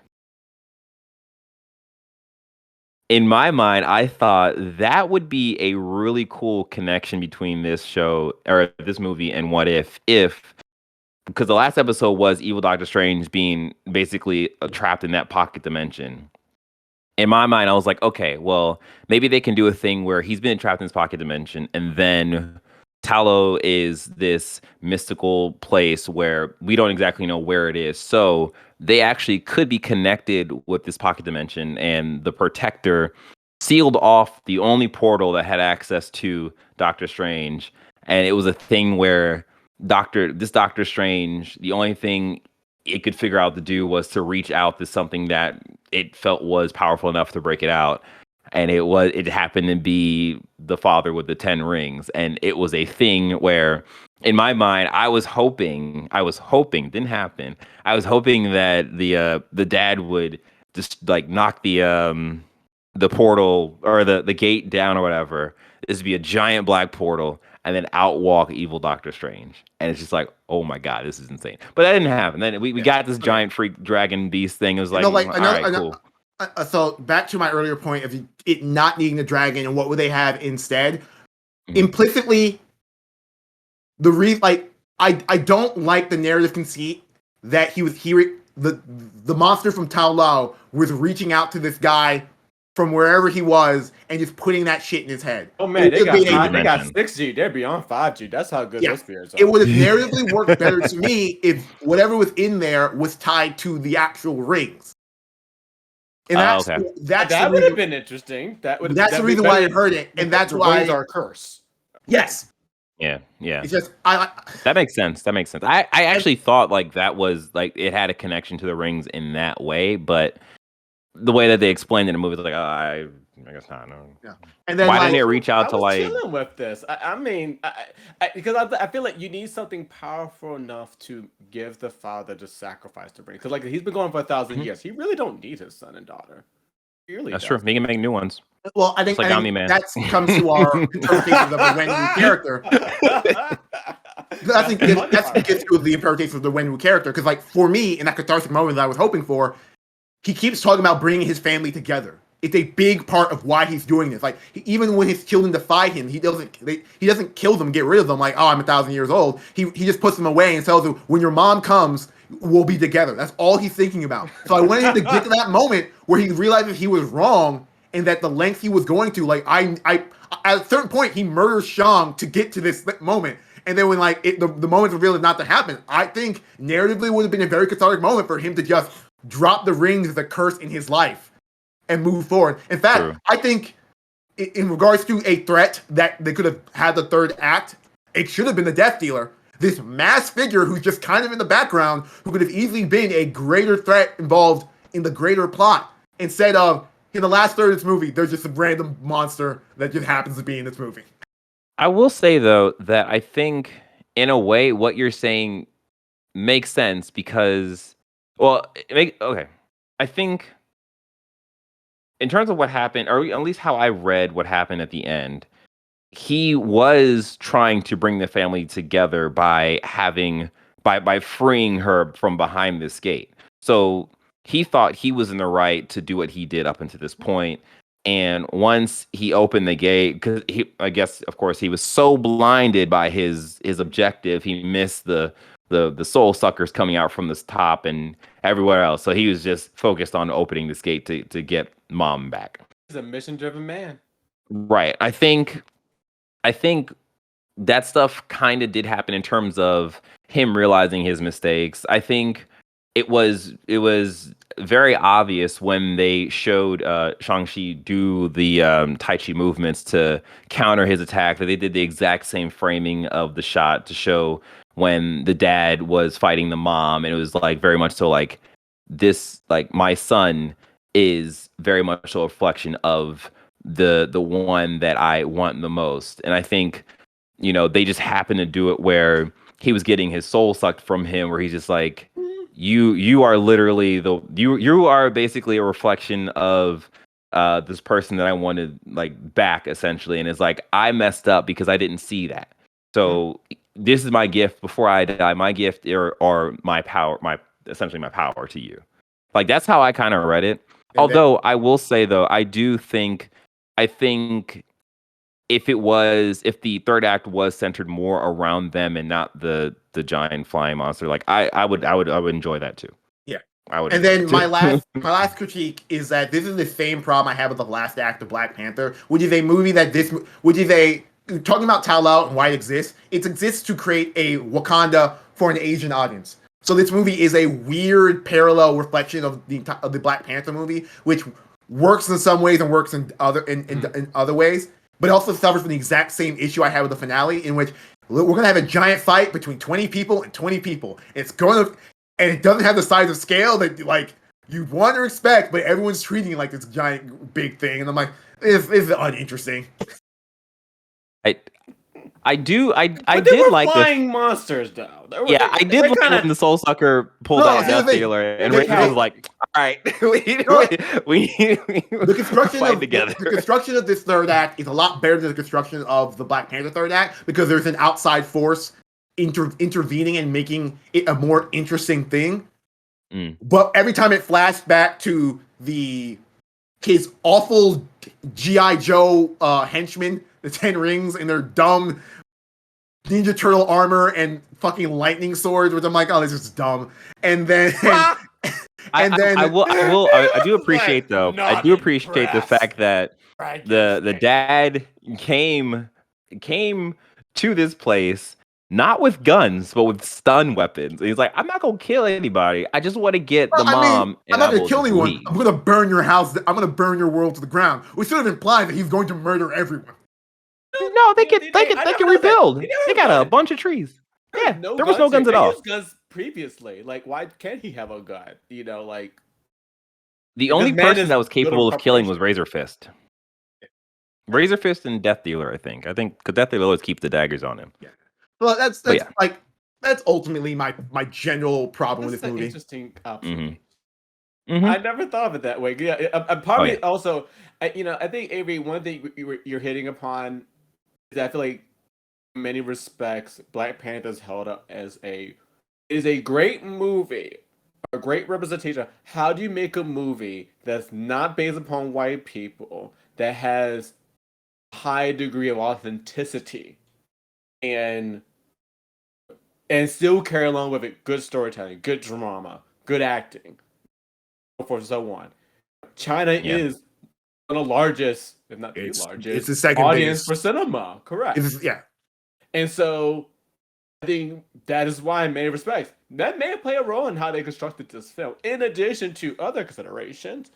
In my mind, I thought that would be a really cool connection between this show or this movie and What If, because the last episode was evil Doctor Strange being basically trapped in that pocket dimension. In my mind, I was like, okay, well, maybe they can do a thing where he's been trapped in this pocket dimension, and then Talo is this mystical place where we don't exactly know where it is. So they actually could be connected with this pocket dimension, and the Protector sealed off the only portal that had access to Doctor Strange. And it was a thing where Doctor Strange, the only thing it could figure out to do was to reach out to something that it felt was powerful enough to break it out. And it happened to be the father with the 10 rings. And it was a thing where, in my mind, I was hoping, didn't happen. I was hoping that the dad would just like knock the portal or the gate down or whatever. This would be a giant black portal, and then out walk evil Doctor Strange. And it's just like, oh my God, this is insane. But that didn't happen. Then we got this giant freak dragon beast thing. It was like, all right, cool. So back to my earlier point of it not needing the dragon and what would they have instead? Mhm. Implicitly, I don't like the narrative conceit that he was hearing the monster from Tao Lao was reaching out to this guy from wherever he was and just putting that shit in his head. Oh man, they got Three-dimension. 6G. They're beyond 5G. That's how good Yeah. those spirits are. It would have narratively worked better to me if whatever was in there was tied to the actual rings. And that's okay. that's That the would have reason, been interesting. That's the reason why I heard it, and that's the why rings are a curse. yes, Yeah. it's just I That makes sense. I actually thought like that was like it had a connection to the rings in that way, but the way that they explained it in the movie was like, I guess not. No. yeah. And then Why like, didn't it reach out I to was like? chilling with this. I mean, because I feel like you need something powerful enough to give the father to sacrifice the ring. Because like he's been going for 1,000 Mhm. years. He really don't need his son and daughter. He really That's true. doesn't. He can make new ones. well, I think, Just like I think Omni-Man. that comes to our interpretations of the Wenwu character. I think that's what gets to the interpretation of the Wenwu character. Because like for me, in that cathartic moment that I was hoping for, he keeps talking about bringing his family together. It's a big part of why he's doing this. Like even when his children defy him, he doesn't kill them, get rid of them. Like, oh, I'm 1,000 years old. He just puts them away and tells them, when your mom comes, we'll be together. That's all he's thinking about. So I wanted him to get to that moment where he realized that he was wrong and that the length he was going to, like I at a certain point he murders Shang to get to this moment. And then when like the moment revealed not to happen, I think narratively would have been a very cathartic moment for him to just drop the rings as a curse in his life and move forward. In fact, True. I think in regards to a threat that they could have had the third act, it should have been the Death Dealer. This mass figure who's just kind of in the background, who could have easily been a greater threat involved in the greater plot. Instead of, in the last third of this movie, there's just a random monster that just happens to be in this movie. I will say though that I think in a way what you're saying makes sense because, well, okay. I think in terms of what happened, or at least how I read what happened at the end, he was trying to bring the family together by freeing her from behind this gate. So he thought he was in the right to do what he did up until this point. And once he opened the gate, because I guess, of course, he was so blinded by his objective, he missed the soul suckers coming out from this top and everywhere else. So he was just focused on opening this gate to get mom back. He's a mission-driven man. Right. I think that stuff kind of did happen in terms of him realizing his mistakes. I think it was very obvious when they showed Shangshi do the Tai Chi movements to counter his attack that they did the exact same framing of the shot to show when the dad was fighting the mom, and it was like very much so like this, like my son is very much a reflection of the one that I want the most. And I think, you know, they just happened to do it where he was getting his soul sucked from him, where he's just like, you are literally you are basically a reflection of this person that I wanted like back, essentially. And it's like, I messed up because I didn't see that. So this is my gift before I die. My gift or my power, essentially my power to you. Like that's how I kind of read it. Although I will say though, I think if the third act was centered more around them and not the giant flying monster, like I would enjoy that too. Yeah. I would. And then my last critique is that this is the same problem I had with the last act of Black Panther, which is a movie talking about Tao Lao and why it exists. It exists to create a Wakanda for an Asian audience. So this movie is a weird parallel reflection of the Black Panther movie, which works in some ways and works in other ways, but also suffers from the exact same issue I had with the finale, in which we're going to have a giant fight between 20 people and 20 people. And it doesn't have the size of scale that like you want to expect, but everyone's treating it like this giant big thing. And I'm like, this is uninteresting. I did like flying monsters though. I did like when the Soul Sucker pulled out Death Dealer, and Rick was like, "All right, we the construction of this third act is a lot better than the construction of the Black Panther third act, because there's an outside force intervening and making it a more interesting thing. But every time it flashed back to the his awful GI Joe henchmen, the 10 Rings, and their dumb Ninja Turtle armor and fucking lightning swords, which I'm like, oh, this is dumb. And then I do appreciate though. I do appreciate the fact that the dad came to this place not with guns but with stun weapons. And he's like, I'm not gonna kill anybody. I just want to get the mom. I'm not gonna kill anyone. I'm gonna burn your house. I'm gonna burn your world to the ground. Which sort of implies that he's going to murder everyone. No, they can rebuild. They got a bunch of trees. Yeah, there was no guns at all. He used guns previously. Like, why can't he have a gun? You know, like the only person that was capable of killing was Razor Fist. Razor Fist and Death Dealer, I think. Because Death Dealer always keeps the daggers on him. Yeah. Well, that's ultimately my general problem with this movie. Interesting observation. I never thought of it that way. Yeah, part of it also, I think Avery, one thing you're hitting upon is I feel like in many respects, Black Panther is held up as a great movie, a great representation. How do you make a movie that's not based upon white people, that has a high degree of authenticity, and still carry along with it good storytelling, good drama, good acting, so forth and so on. China is one of the largest, if not the largest, it's the second audience biggest for cinema. Correct. Yeah. And so I think that is why, in many respects, that may play a role in how they constructed this film, in addition to other considerations.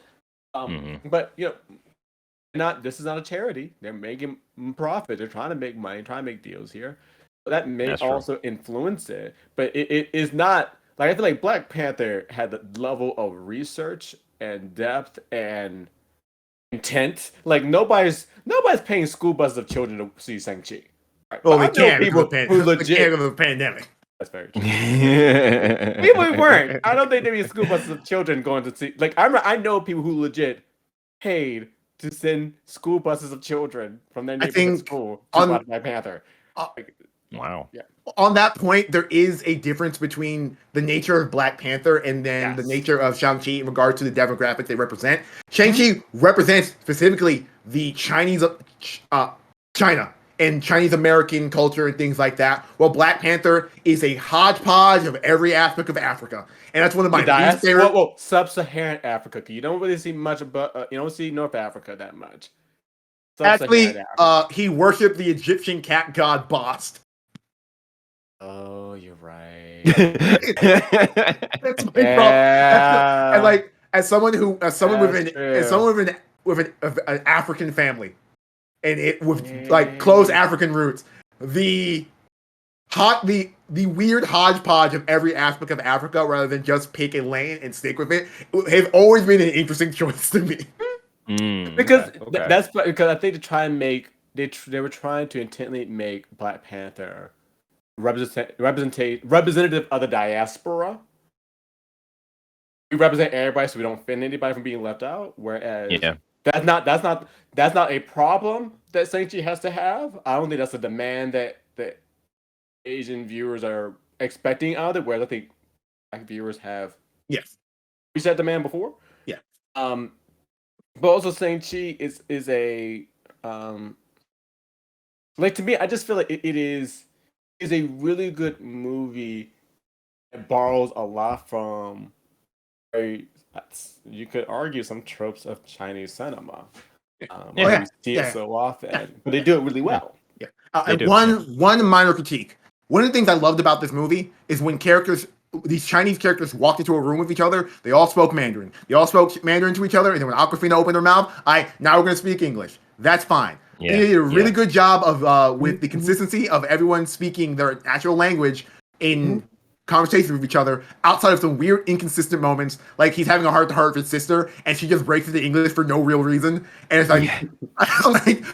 But this is not a charity. They're making profit. They're trying to make money, trying to make deals here. So that may also influence it. But it is not like, I feel like Black Panther had the level of research and depth and intent. Like nobody's paying school buses of children to see Shang-Chi. Right? Well, they can't because of the pandemic. That's very true. People weren't. I don't think there'd be school buses of children going to see. Like I know people who legit paid to send school buses of children from their neighborhood school to watch Black Panther. Wow. Yeah. On that point, there is a difference between the nature of Black Panther and then the nature of Shang-Chi in regard to the demographic they represent. Shang-Chi represents specifically the Chinese, China and Chinese American culture and things like that. While Black Panther is a hodgepodge of every aspect of Africa, and that's one of my least favorite. Well, Sub-Saharan Africa. You don't really see much about. You don't see North Africa that much. Actually, he worshipped the Egyptian cat god Bast. Oh, you're right. That's my problem. And like, as someone with an African family, and it with like close African roots, the weird hodgepodge of every aspect of Africa, rather than just pick a lane and stick with it, has always been an interesting choice to me. Because that's because I think they were trying to intently make Black Panther representative of the diaspora. We represent everybody, so we don't offend anybody from being left out. Whereas that's not a problem that Shang-Chi has to have. I don't think that's a demand that Asian viewers are expecting out of it. Whereas I think Black viewers have reached that demand before. Yeah. But also Shang-Chi is a like, to me, I just feel like it is a really good movie that borrows a lot from you could argue some tropes of Chinese cinema. We see it so often, but they do it really well. One minor critique. One of the things I loved about this movie is when these Chinese characters walked into a room with each other, they all spoke Mandarin. They all spoke Mandarin to each other, and then when Awkwafina opened her mouth, now we're going to speak English. That's fine. They did a really good job of with the consistency of everyone speaking their actual language in conversations with each other, outside of some weird inconsistent moments, like he's having a heart-to-heart with his sister, and she just breaks into English for no real reason, and it's like, I'm like,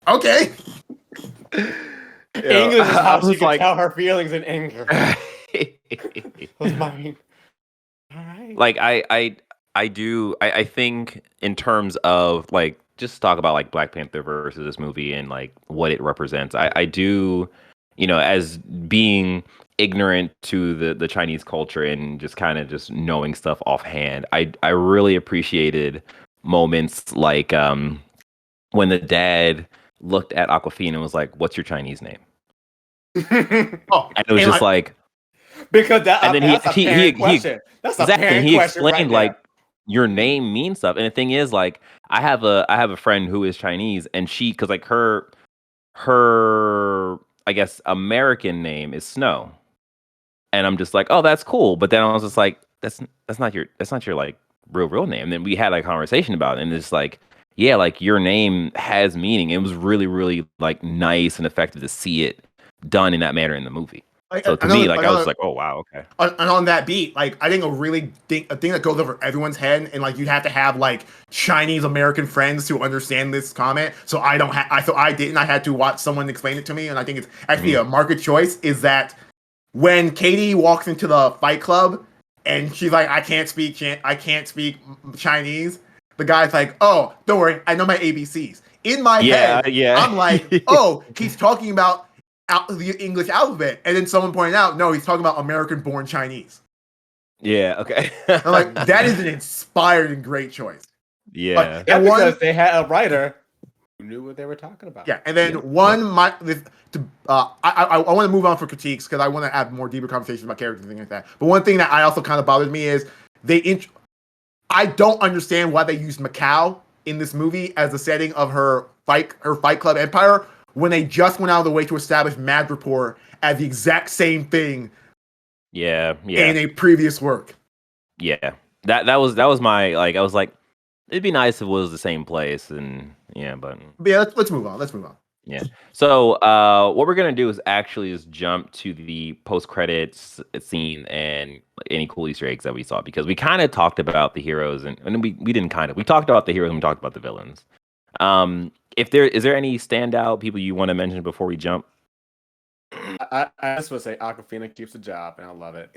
okay. English is how she can tell her feelings in anger. Was mine. All right. Like I think in terms of like, just talk about like Black Panther versus this movie and like what it represents. I do, as being ignorant to the Chinese culture and just kind of just knowing stuff offhand, I really appreciated moments like when the dad looked at Aquafina and was like, "What's your Chinese name?" Oh, And it was and just like, because and then that's a parent he question. That's a exactly, and parent he question right explained there. like your name means stuff. And the thing is, like, I have a friend who is Chinese, and because like her I guess American name is Snow, and I'm just like, oh, that's cool. But then I was just like, that's not your like real name. And then we had like a conversation about it, and it's like, yeah, like your name has meaning. It was really like nice and effective to see it done in that manner in the movie. So to me, like I was like, oh wow, okay. And on that beat, like I think a thing that goes over everyone's head, and like you have to have like Chinese American friends to understand this comment. So I didn't. I had to watch someone explain it to me, and I think it's actually a market choice. Is that when Katie walks into the Fight Club and she's like, I can't speak Chinese. The guy's like, oh, don't worry, I know my ABCs. In my head, I'm like, oh, he's talking about the English alphabet, and then someone pointed out, no, he's talking about American-born Chinese. Yeah, okay. I'm like, that is an inspired and great choice. Yeah, because they had a writer who knew what they were talking about. Yeah, and then I want to move on for critiques because I want to have more deeper conversations about characters and things like that. But one thing that I also kind of bothered me is I don't understand why they used Macau in this movie as the setting of her Fight Club empire when they just went out of the way to establish Madripoor as the exact same thing. Yeah. In a previous work. Yeah, that was my like. I was like, it'd be nice if it was the same place, and yeah, but yeah. Let's move on. Yeah. So what we're gonna do is actually just jump to the post credits scene and any cool Easter eggs that we saw, because we kind of talked about the heroes and we didn't we talked about the heroes and we talked about the villains. Is there any standout people you want to mention before we jump? I just want to say Aquafina keeps the job, and I love it.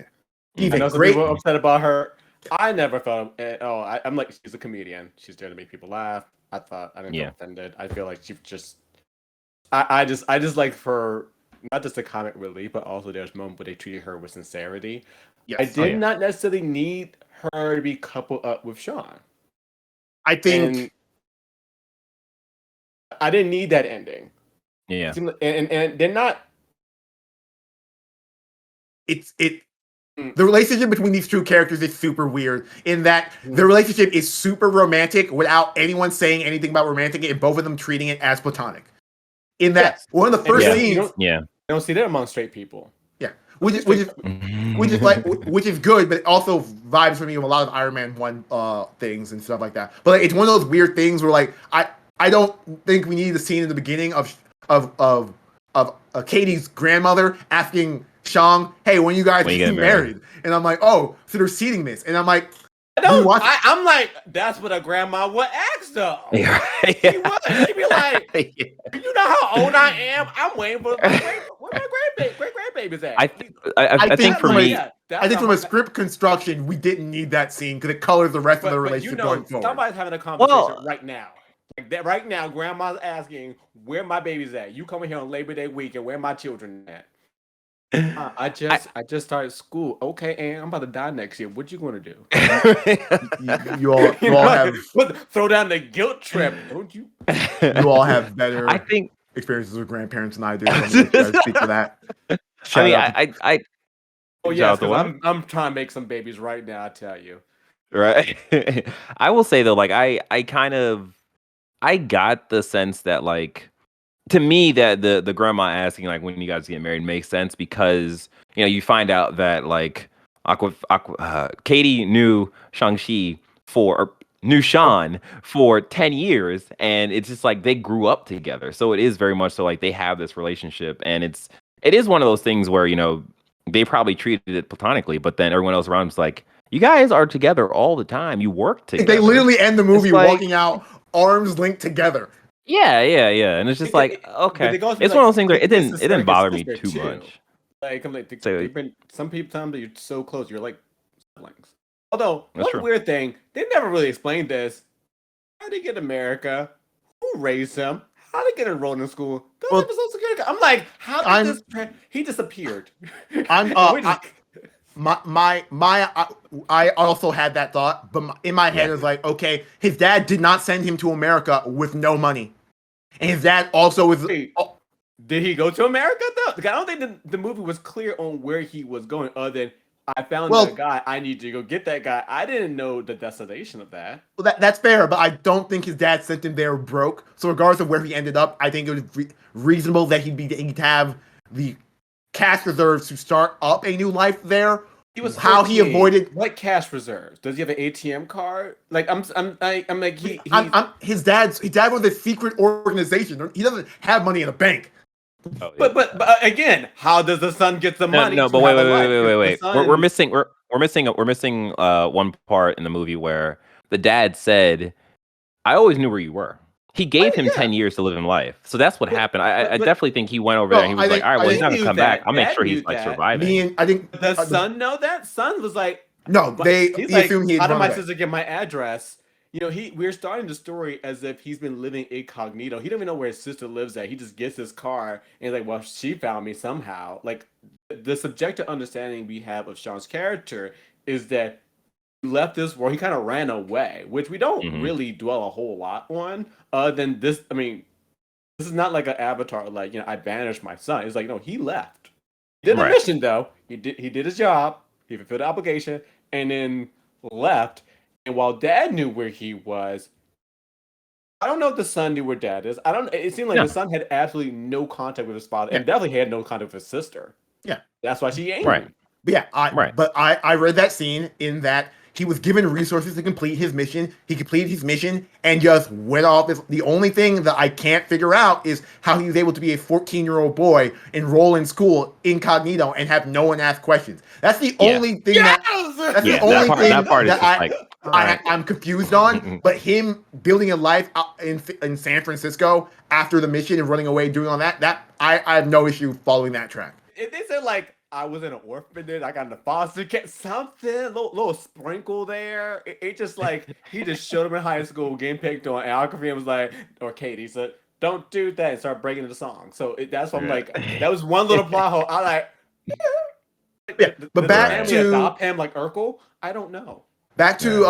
I know some people are upset about her. I never felt I'm like, she's a comedian. She's there to make people laugh. I didn't feel offended. I feel like she just I just like for not just the comic relief, but also there's moments where they treated her with sincerity. Yes. I did not necessarily need her to be coupled up with Sean. I think I didn't need that ending. Yeah. And they're not. The relationship between these two characters is super weird in that the relationship is super romantic without anyone saying anything about romantic and both of them treating it as platonic. In that one of the first scenes, you don't see that among straight people. Yeah, which is good, but it also vibes for me with a lot of Iron Man 1 things and stuff like that. But like, it's one of those weird things where like I don't think we need the scene in the beginning of Katie's grandmother asking Shang, hey, when you guys get married? And I'm like, oh, so they're seeding this. And I'm like, I'm like, that's what a grandma would ask though. Yeah. She'd be like, you know how old I am? I'm waiting for where my great grandbaby's at. I think for me, I think from a script construction, we didn't need that scene because it colors the rest of the relationship going forward. Somebody's having a conversation right now. Like that right now, grandma's asking where my baby's at. You coming here on Labor Day weekend, where my children at? I just started school. Okay, and I'm about to die next year. What you gonna do? you all have throw down the guilt trip, don't you? You all have better experiences with grandparents than I do. So speak to that. I'm trying to make some babies right now. I tell you, right. I will say though, like I got the sense that like, to me, that the grandma asking like when you guys get married makes sense because you find out that like Katie knew Shangshi knew Sean for 10 years, and it's just like they grew up together. So it is very much so like they have this relationship, and it is one of those things where they probably treated it platonically, but then everyone else around is like, you guys are together all the time. You work together. They literally end the movie walking out arms linked together. Yeah, and it's just like, okay, it's one of those things where it didn't bother me too much. Like I'm like, they've been some people time that you're so close, you're like siblings. Although one weird thing, they never really explained this. How did he get America? Who raised him? How did he get enrolled in school? I'm like, how did he disappeared. I also had that thought, but in my head it was like, okay, his dad did not send him to America with no money, and his dad also was. Wait, did he go to America though? Like, I don't think the movie was clear on where he was going, other than I found that guy. I need to go get that guy. I didn't know the destination of that. Well, that's fair, but I don't think his dad sent him there broke. So regardless of where he ended up, I think it was reasonable that he'd have the cash reserves to start up a new life there. He was how 13. He avoided what cash reserves? Does he have an ATM card? Like I'm like his dad was a secret organization. He doesn't have money in a bank. Oh, yeah. But again, how does the son get the money? No, but wait. We're missing one part in the movie where the dad said, "I always knew where you were." He gave him 10 years to live in life. So that's what happened. I definitely think he went over there and he was like, all right, well, he's not going to come back. I'll make sure he's like surviving. I think the son know that? Son was like, no, he assumed he'd how did my sister get my address? You know, we're starting the story as if he's been living incognito. He don't even know where his sister lives at. He just gets his car and he's like, well, she found me somehow. Like, the subjective understanding we have of Sean's character is that he left this world. He kind of ran away, which we don't really dwell a whole lot on. Than this, I mean, this is not like an Avatar. Like, I banished my son. It's like, no, he left. He did the mission though. He did his job. He fulfilled the obligation, and then left. And while Dad knew where he was, I don't know if the son knew where Dad is. It seemed like the son had absolutely no contact with his father, and definitely had no contact with his sister. Yeah, that's why she angry. Right. But yeah, But I read that scene in that he was given resources to complete his mission. He completed his mission and just went off. The only thing that I can't figure out is how he was able to be a 14-year-old boy, enroll in school incognito, and have no one ask questions. That's the only thing I'm confused on. But him building a life out in San Francisco after the mission and running away, doing all that I have no issue following that track. If they said like, I was in an orphanage, I got in the foster care, something, little sprinkle there. It just like, he just showed him in high school, getting picked on, and Alcaphin was like, or Katie said, don't do that, and start breaking the song. So that's what I'm like, that was one little plot hole. I like, but back to adopt him like Urkel? I don't know. Back to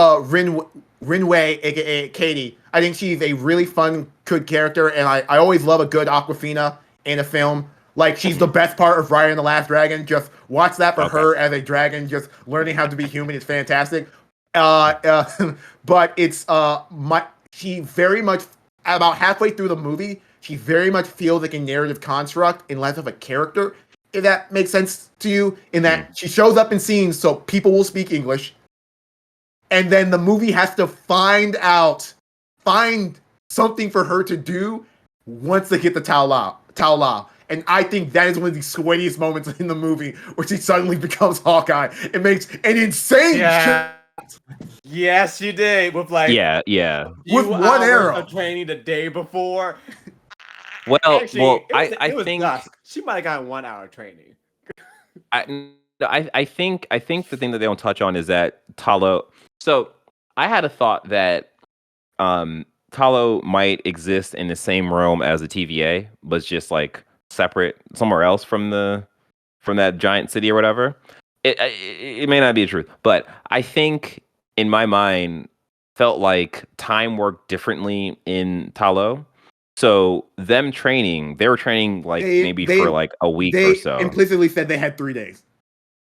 Rinwei, aka Katie. I think she's a really fun, good character, and I always love a good Awkwafina in a film. Like, she's the best part of Raya and the Last Dragon. Just watch that for her as a dragon. Just learning how to be human is fantastic. But it's she very much, about halfway through the movie, she very much feels like a narrative construct in less of a character. If that makes sense to you, in that she shows up in scenes so people will speak English, and then the movie has to find something for her to do once they get the Tao La. And I think that is one of the sweatiest moments in the movie, where she suddenly becomes Hawkeye. It makes an insane shot. Yes, she did. With like with one arrow of training the day before. Well, Actually, I was think dusk. She might have gotten 1 hour training. I think the thing that they don't touch on is that Talo. So I had a thought that Talo might exist in the same realm as the TVA, but just like separate somewhere else from that giant city or whatever. It may not be the truth, but I think in my mind felt like time worked differently in Talo. So they were training like maybe for like a week or so. They implicitly said they had 3 days.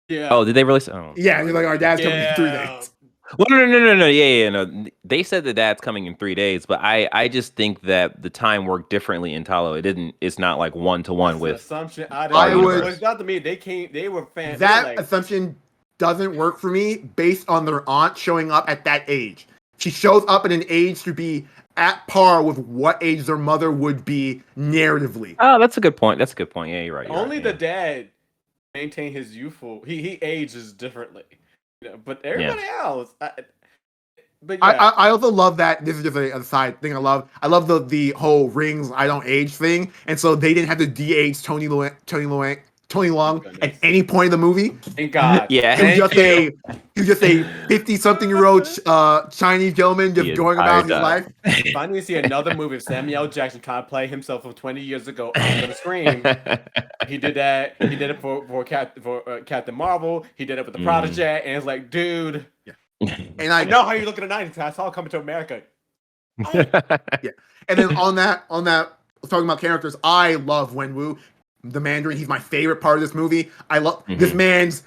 Yeah. Oh, did they really? Oh. Yeah, they're like, our dad's coming in 3 days. Well, no. Yeah, no. They said that dad's coming in 3 days, but I just think that the time worked differently in Talo. It's not like 1-to-1 with. Assumption. It's not to me. They were fans. That assumption doesn't work for me based on their aunt showing up at that age. She shows up at an age to be at par with what age their mother would be narratively. Oh, that's a good point. Yeah, you're right. Only the dad maintained his youthful. He ages differently. But everybody else. But yeah. I also love that. This is just a side thing. I love the whole rings I don't age thing, and so they didn't have to de-age Tony Leung at any point in the movie. Thank God. Yeah. It was just He's just a 50-something-year-old Chinese gentleman just The going entire about his life. Finally see another movie of Samuel Jackson trying to play himself from 20 years ago. I'm gonna scream. He did that. He did it for Captain Marvel. He did it with the Prodigy, and it's like, dude. Yeah. And I know how you look in the 90s. I saw it Coming to America. Yeah. And then on that, talking about characters, I love Wenwu, the Mandarin. He's my favorite part of this movie. I love this man's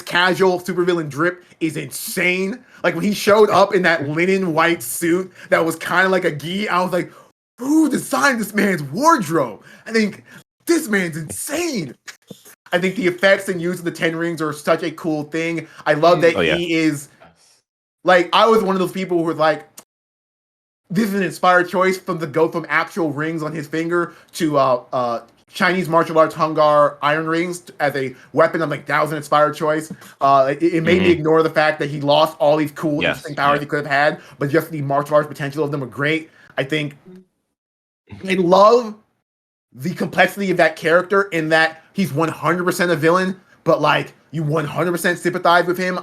casual supervillain drip is insane. Like when he showed up in that linen white suit that was kind of like a gi, I was like, who designed this man's wardrobe? I think this man's insane. I think the effects and use of the 10 rings are such a cool thing. I love that he is like, I was one of those people who were like, this is an inspired choice from actual rings on his finger to Chinese martial arts Hungar iron rings as a weapon. I'm like, that was an inspired choice. It made me ignore the fact that he lost all these cool, interesting powers he could have had, but just the martial arts potential of them were great. I think I love the complexity of that character in that he's 100% a villain, but like you 100% sympathize with him.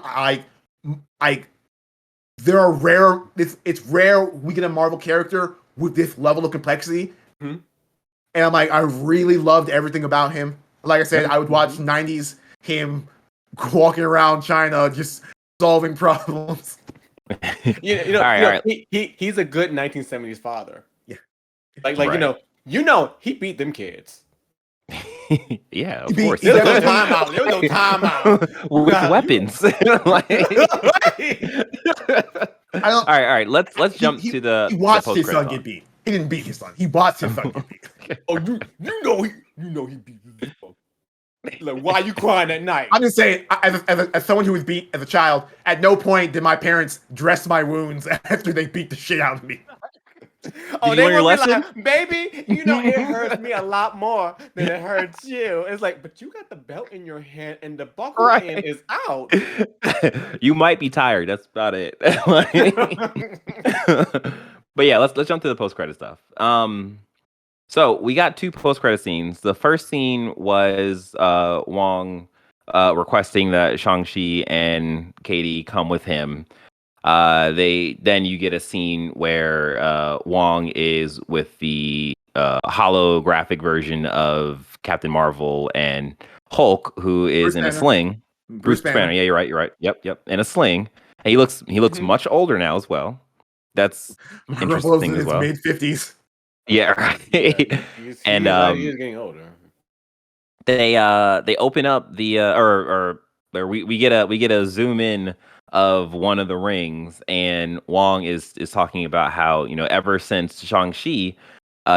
There are rare. It's rare we get a Marvel character with this level of complexity, and I'm like, I really loved everything about him. Like I said, I would watch '90s him walking around China just solving problems. He's a good 1970s father. Yeah, he beat them kids. Yeah, of course. There was no timeout. There was no timeout with weapons. All right. Let's jump to the. He watched his son get beat. He didn't beat his son. He watched his son get beat. Oh, he beat his son. Like, why are you crying at night? I'm just saying, as someone who was beat as a child, at no point did my parents dress my wounds after they beat the shit out of me. Oh, they were like, baby, it hurts me a lot more than it hurts you. It's like, but you got the belt in your hand and the buckle end is out. You might be tired. That's about it. But yeah, let's jump to the post-credit stuff. So we got 2 post-credit scenes. The first scene was Wong requesting that Shangshi and Katie come with him. Then you get a scene where Wong is with the holographic version of Captain Marvel and Hulk, who is Bruce in Banner. a sling. Bruce Banner. Yeah, you're right. Yep. In a sling. And he looks much older now as well. That's interesting as well. Mid-50s. Yeah, right. He's getting older. They open up the we get a zoom in of one of the rings, and Wong is talking about how, ever since Shang-Chi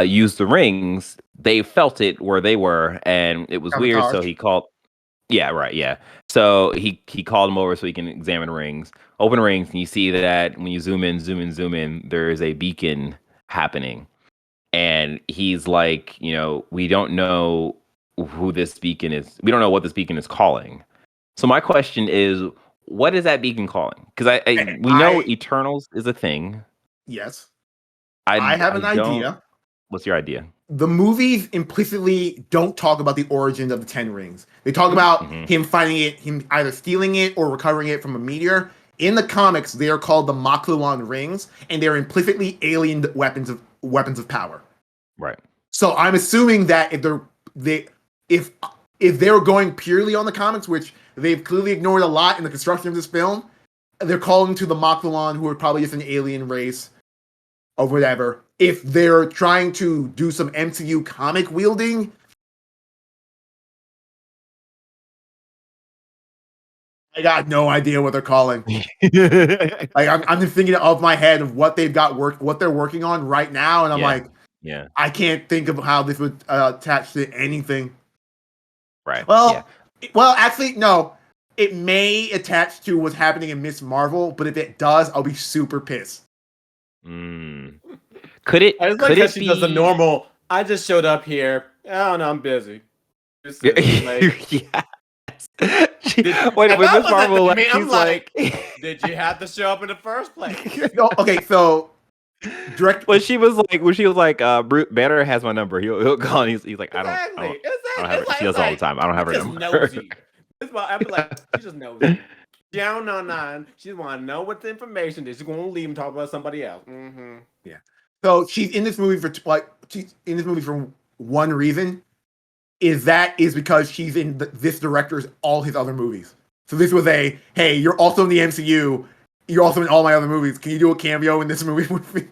used the rings, they felt it where they were, and it was weird. So he called. Yeah, right. Yeah. So he called him over so he can examine rings, open rings, and you see that when you zoom in, there is a beacon happening, and he's like, we don't know who this beacon is. We don't know what this beacon is calling. So my question is, what is that beacon calling? Because we know Eternals is a thing. Yes. I have an idea. What's your idea? The movies implicitly don't talk about the origin of the 10 rings. They talk about him finding it, him either stealing it or recovering it from a meteor. In the comics, they are called the Makluan rings, and they're implicitly alien weapons of power. Right. So I'm assuming that if they're going purely on the comics, which they've clearly ignored a lot in the construction of this film, they're calling to the Makluan, who are probably just an alien race or whatever. If they're trying to do some MCU comic wielding, I got no idea what they're calling. Like I'm just thinking of my head of what they've got what they're working on right now, and I'm like, I can't think of how this would attach to anything. Right. Well, actually, no. It may attach to what's happening in Miss Marvel, but if it does, I'll be super pissed. Could it? I just like how she does the normal. I just showed up here. Oh no, I'm busy. Yes. When Miss Marvel, I'm like, did you have to show up in the first place? Okay, so when she was like, Banner has my number. He'll call. And he's like, I don't have it. She does all the time. I don't have her number. Nosy. I'm like, she just nosy. Down on nine. She want to know what the information is. She's going to leave and talk about somebody else. Mm-hmm. Yeah. So she's in this movie for one reason. Is because she's in this director's all his other movies. So this was hey, you're also in the MCU. You're also in all my other movies. Can you do a cameo in this movie with me?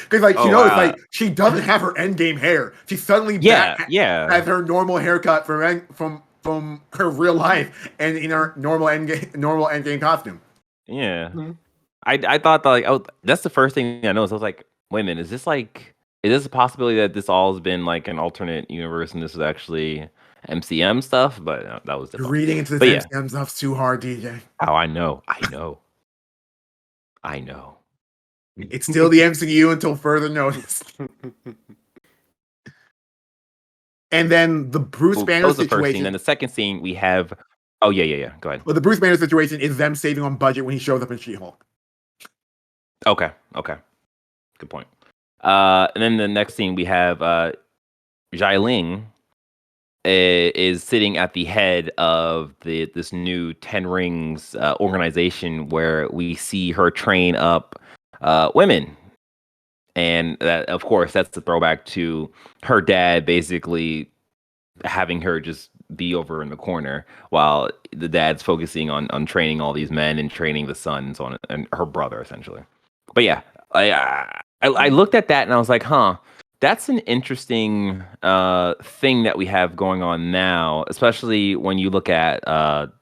Because Wow. she doesn't have her Endgame hair. She's suddenly Yeah, back yeah. has her normal haircut from her real life and in her normal Endgame costume. Yeah. Mhm. I thought that, like, oh, that's the first thing I noticed. I was like, wait a minute, is this a possibility that this all has been like an alternate universe and this is actually MCM stuff? But that was You're debunked. reading into But this yeah. MCM stuff too hard, DJ. Oh, I know. It's still the MCU until further notice. And then the Bruce Well, that Banner was the first scene. situation. Then the second scene we have. Oh yeah. Go ahead. Well, the Bruce Banner situation is them saving on budget when he shows up in She-Hulk. Okay. Good point. And then the next scene we have Xialing is sitting at the head of this new Ten Rings organization where we see her train up women, and that, of course, that's the throwback to her dad basically having her just be over in the corner while the dad's focusing on training all these men and training the son and so on, and her brother essentially. But yeah, I looked at that and I was like, huh, that's an interesting thing that we have going on now, especially when you look at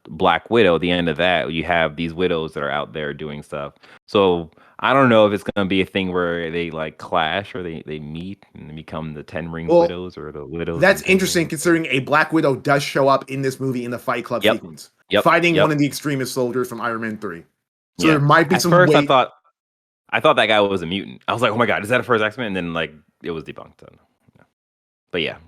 Black Widow. The end of that, you have these widows that are out there doing stuff. So I don't know if it's going to be a thing where they like clash or they meet and they become the Ten Rings Well, widows or the widows. that's and Ten interesting Rings. considering a Black Widow does show up in this movie in the Fight Club Yep. sequence, Yep. fighting one Yep. of the extremist soldiers from Iron Man 3. So Yeah. there might be At some first, weight. I thought that guy was a mutant. I was like, oh my god, is that a first X-Men? And then like it was debunked. So, yeah. But yeah.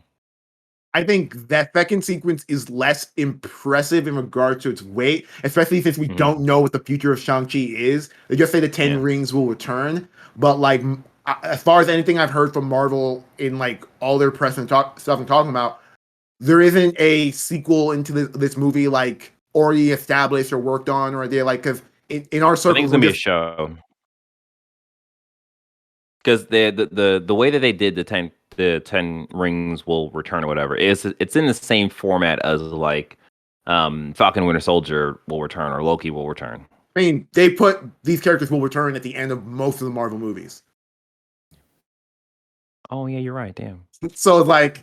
I think that second sequence is less impressive in regard to its weight, especially since we don't know what the future of Shang-Chi is. They just say the Ten Rings will return, but like as far as anything I've heard from Marvel in like all their press and stuff I'm talking about, there isn't a sequel into this movie like already established or worked on, or they like because in our I circles think it's gonna be a show because the way that they did the ten rings will return or whatever is it's in the same format as like Falcon Winter Soldier will return or Loki will return. I mean, they put these characters will return at the end of most of the Marvel movies. Oh yeah, you're right. Damn. So like,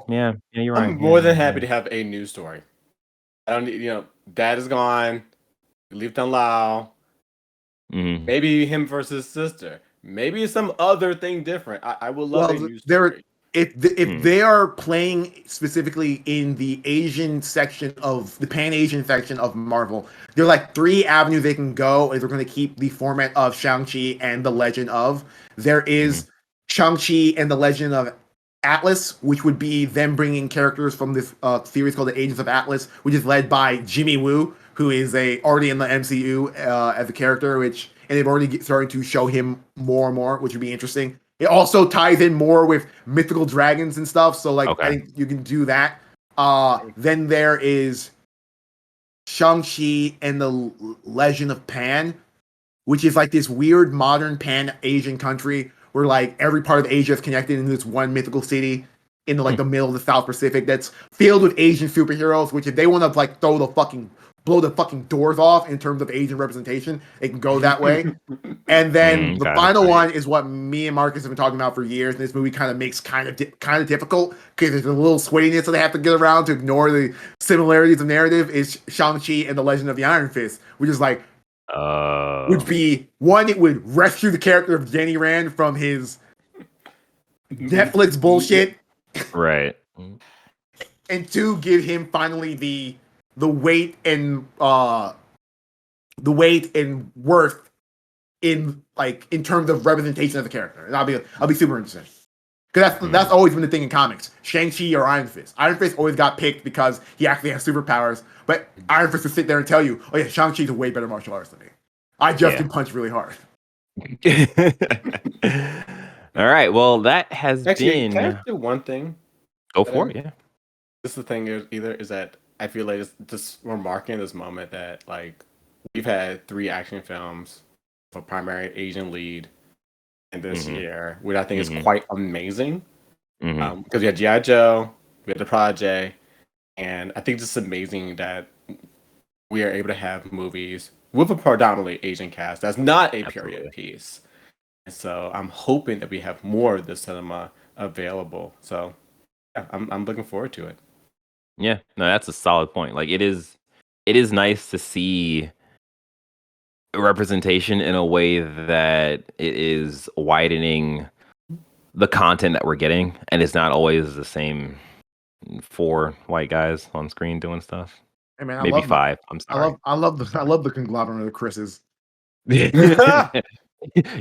yeah, you're right. I'm more than happy to have a news story. I don't need, dad is gone. We lived on Lao. Mm-hmm. Maybe him versus sister. Maybe some other thing different. I would love a news story. If they are playing specifically in the Asian section of the Pan-Asian section of Marvel, there are like 3 avenues they can go if they're going to keep the format of Shang-Chi and the Legend of. There is Shang-Chi and the Legend of Atlas, which would be them bringing characters from this series called the Agents of Atlas, which is led by Jimmy Woo, who is already in the MCU as a character, and they've already started to show him more and more, which would be interesting. It also ties in more with mythical dragons and stuff, so like I think you can do that. Then there is Shang-Chi and the Legend of Pan, which is like this weird modern Pan-Asian country where like every part of Asia is connected into this one mythical city in the, like the middle of the South Pacific that's filled with Asian superheroes, which if they want to like blow the fucking doors off in terms of Asian representation, they can go that way. And then the final one is what me and Marcus have been talking about for years, and this movie kind of makes kind of difficult because there's a little swayiness that they have to get around to ignore the similarities of narrative, is Shang-Chi and the Legend of the Iron Fist, which is like would be one, it would rescue the character of Danny Rand from his Netflix bullshit. Right. And 2, give him finally the weight and worth in terms of representation of the character. And I'll be super interested. Because that's always been the thing in comics. Shang-Chi or Iron Fist. Iron Fist always got picked because he actually has superpowers, but Iron Fist would sit there and tell you, oh yeah, Shang-Chi's a way better martial artist than me. I just can punch really hard. All right. Well, that has Actually, been. can I do one thing? Go for it. Yeah. This is the thing is that I feel like it's just we're marking this moment that like we've had 3 action films for primary Asian lead in this Mhm. year, which I think is Mhm. quite amazing. Mhm. Because we had G.I. Joe, we had The Project, and I think it's just amazing that we are able to have movies with a predominantly Asian cast that's not a period Absolutely. piece. And so I'm hoping that we have more of this cinema available. So yeah, I'm looking forward to it. Yeah, no, that's a solid point. Like it is nice to see representation in a way that it is widening the content that we're getting, and it's not always the same 4 white guys on screen doing stuff. Hey man, Maybe 5. I'm sorry. I'm I sorry. love the conglomerate of Chris's. You Well,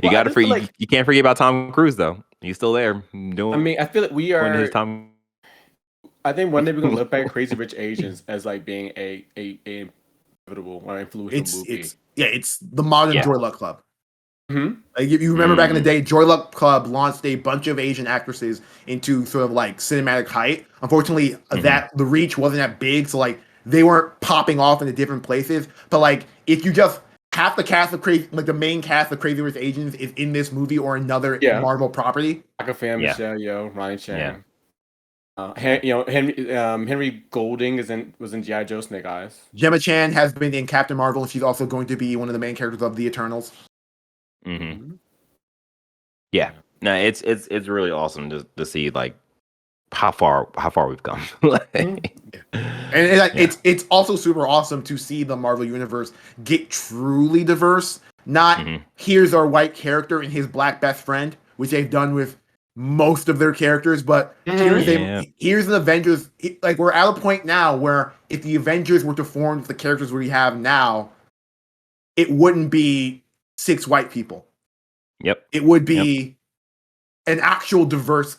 I got to just feel you, like you can't forget about Tom Cruise though. He's still there I doing mean I feel like we his are. Tom. I think one day we're gonna look back at Crazy Rich Asians as like being a pivotal or influential movie. It's the modern Yeah. Joy Luck Club. Hmm. Like if you remember back in the Mm, day, Joy Luck Club launched a bunch of Asian actresses into sort of like cinematic height. Unfortunately, mhm. that the reach wasn't that big, so like they weren't popping off into different places. But like if you just half the cast of Crazy, like the main cast of Crazy Rich Asians is in this movie or another Yeah, Marvel property. Fan, Yeah. Michelle Yeoh, Ronnie Yeah. Chang. Yeah. Henry Golding was in G.I. Joe Snake Eyes. Gemma Chan has been in Captain Marvel, and she's also going to be one of the main characters of the Eternals. Mhm. Mhm. Yeah. No, it's really awesome to see like how far we've come. Mhm. And like, Yeah. it's also super awesome to see the Marvel universe get truly diverse. Not Mhm. here's our white character and his black best friend, which they've done with most of their characters, but Yeah. here's an Avengers. Like we're at a point now where if the Avengers were to form with the characters we have now, it wouldn't be 6 white people. Yep. It would Yep. be an actual diverse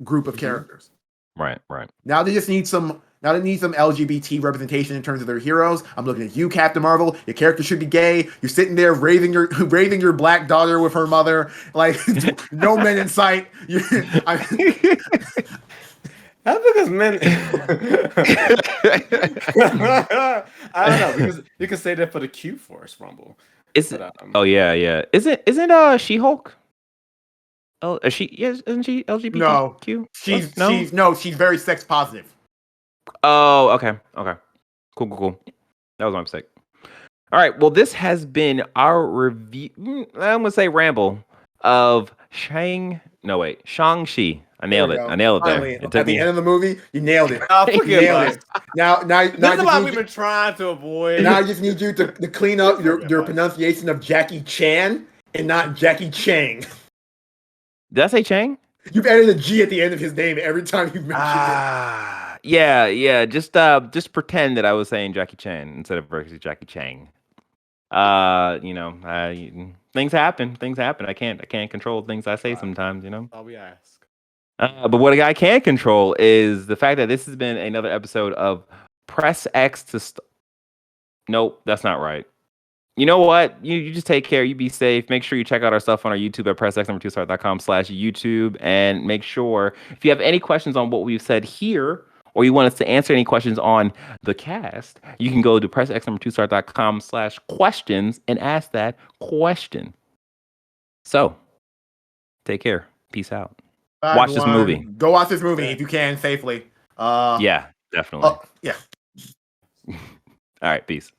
group of Mhm. characters. Right. Right. Now they just need some. Now they need some LGBT representation in terms of their heroes. I'm looking at you, Captain Marvel. Your character should be gay. You're sitting there raising your black daughter with her mother. Like no men in sight. That's because men. I don't know because you can say that for the Q Force Rumble, Is but it? Oh yeah, yeah. Isn't She-Hulk? Oh, is she? Yes, isn't she no, LGBTQ plus? No. she's very sex positive. Oh, okay, okay. Cool, cool, cool. That was my mistake. All right. Well, this has been our review. I'm gonna say ramble of Shang. No, wait, Shang-Chi. I There nailed we it. I go. nailed it there. Finally, It at took the me. end of the movie, you nailed it. oh, You forgive nailed us. it. Now This I is just why need we've you. been trying to avoid. Now I just need you to clean up Forgive your us. pronunciation of Jackie Chan and not Jackie Chang. Did I say Chang? You've added a G at the end of his name every time you've mentioned it. Ah, yeah, yeah. Just pretend that I was saying Jackie Chan instead of versus Jackie Chang. Things happen. Things happen. I can't control things I say sometimes. That's all we ask. But what I can control is the fact that this has been another episode of Press X to. Nope, that's not right. You know what? You just take care. You be safe. Make sure you check out our stuff on our YouTube at pressx2start.com/YouTube. And make sure if you have any questions on what we've said here, or you want us to answer any questions on the cast, you can go to pressx2start.com/questions and ask that question. So take care. Peace out. Bye, Watch this movie. everyone. Go watch this movie if you can safely. Yeah, definitely. Yeah. All right. Peace.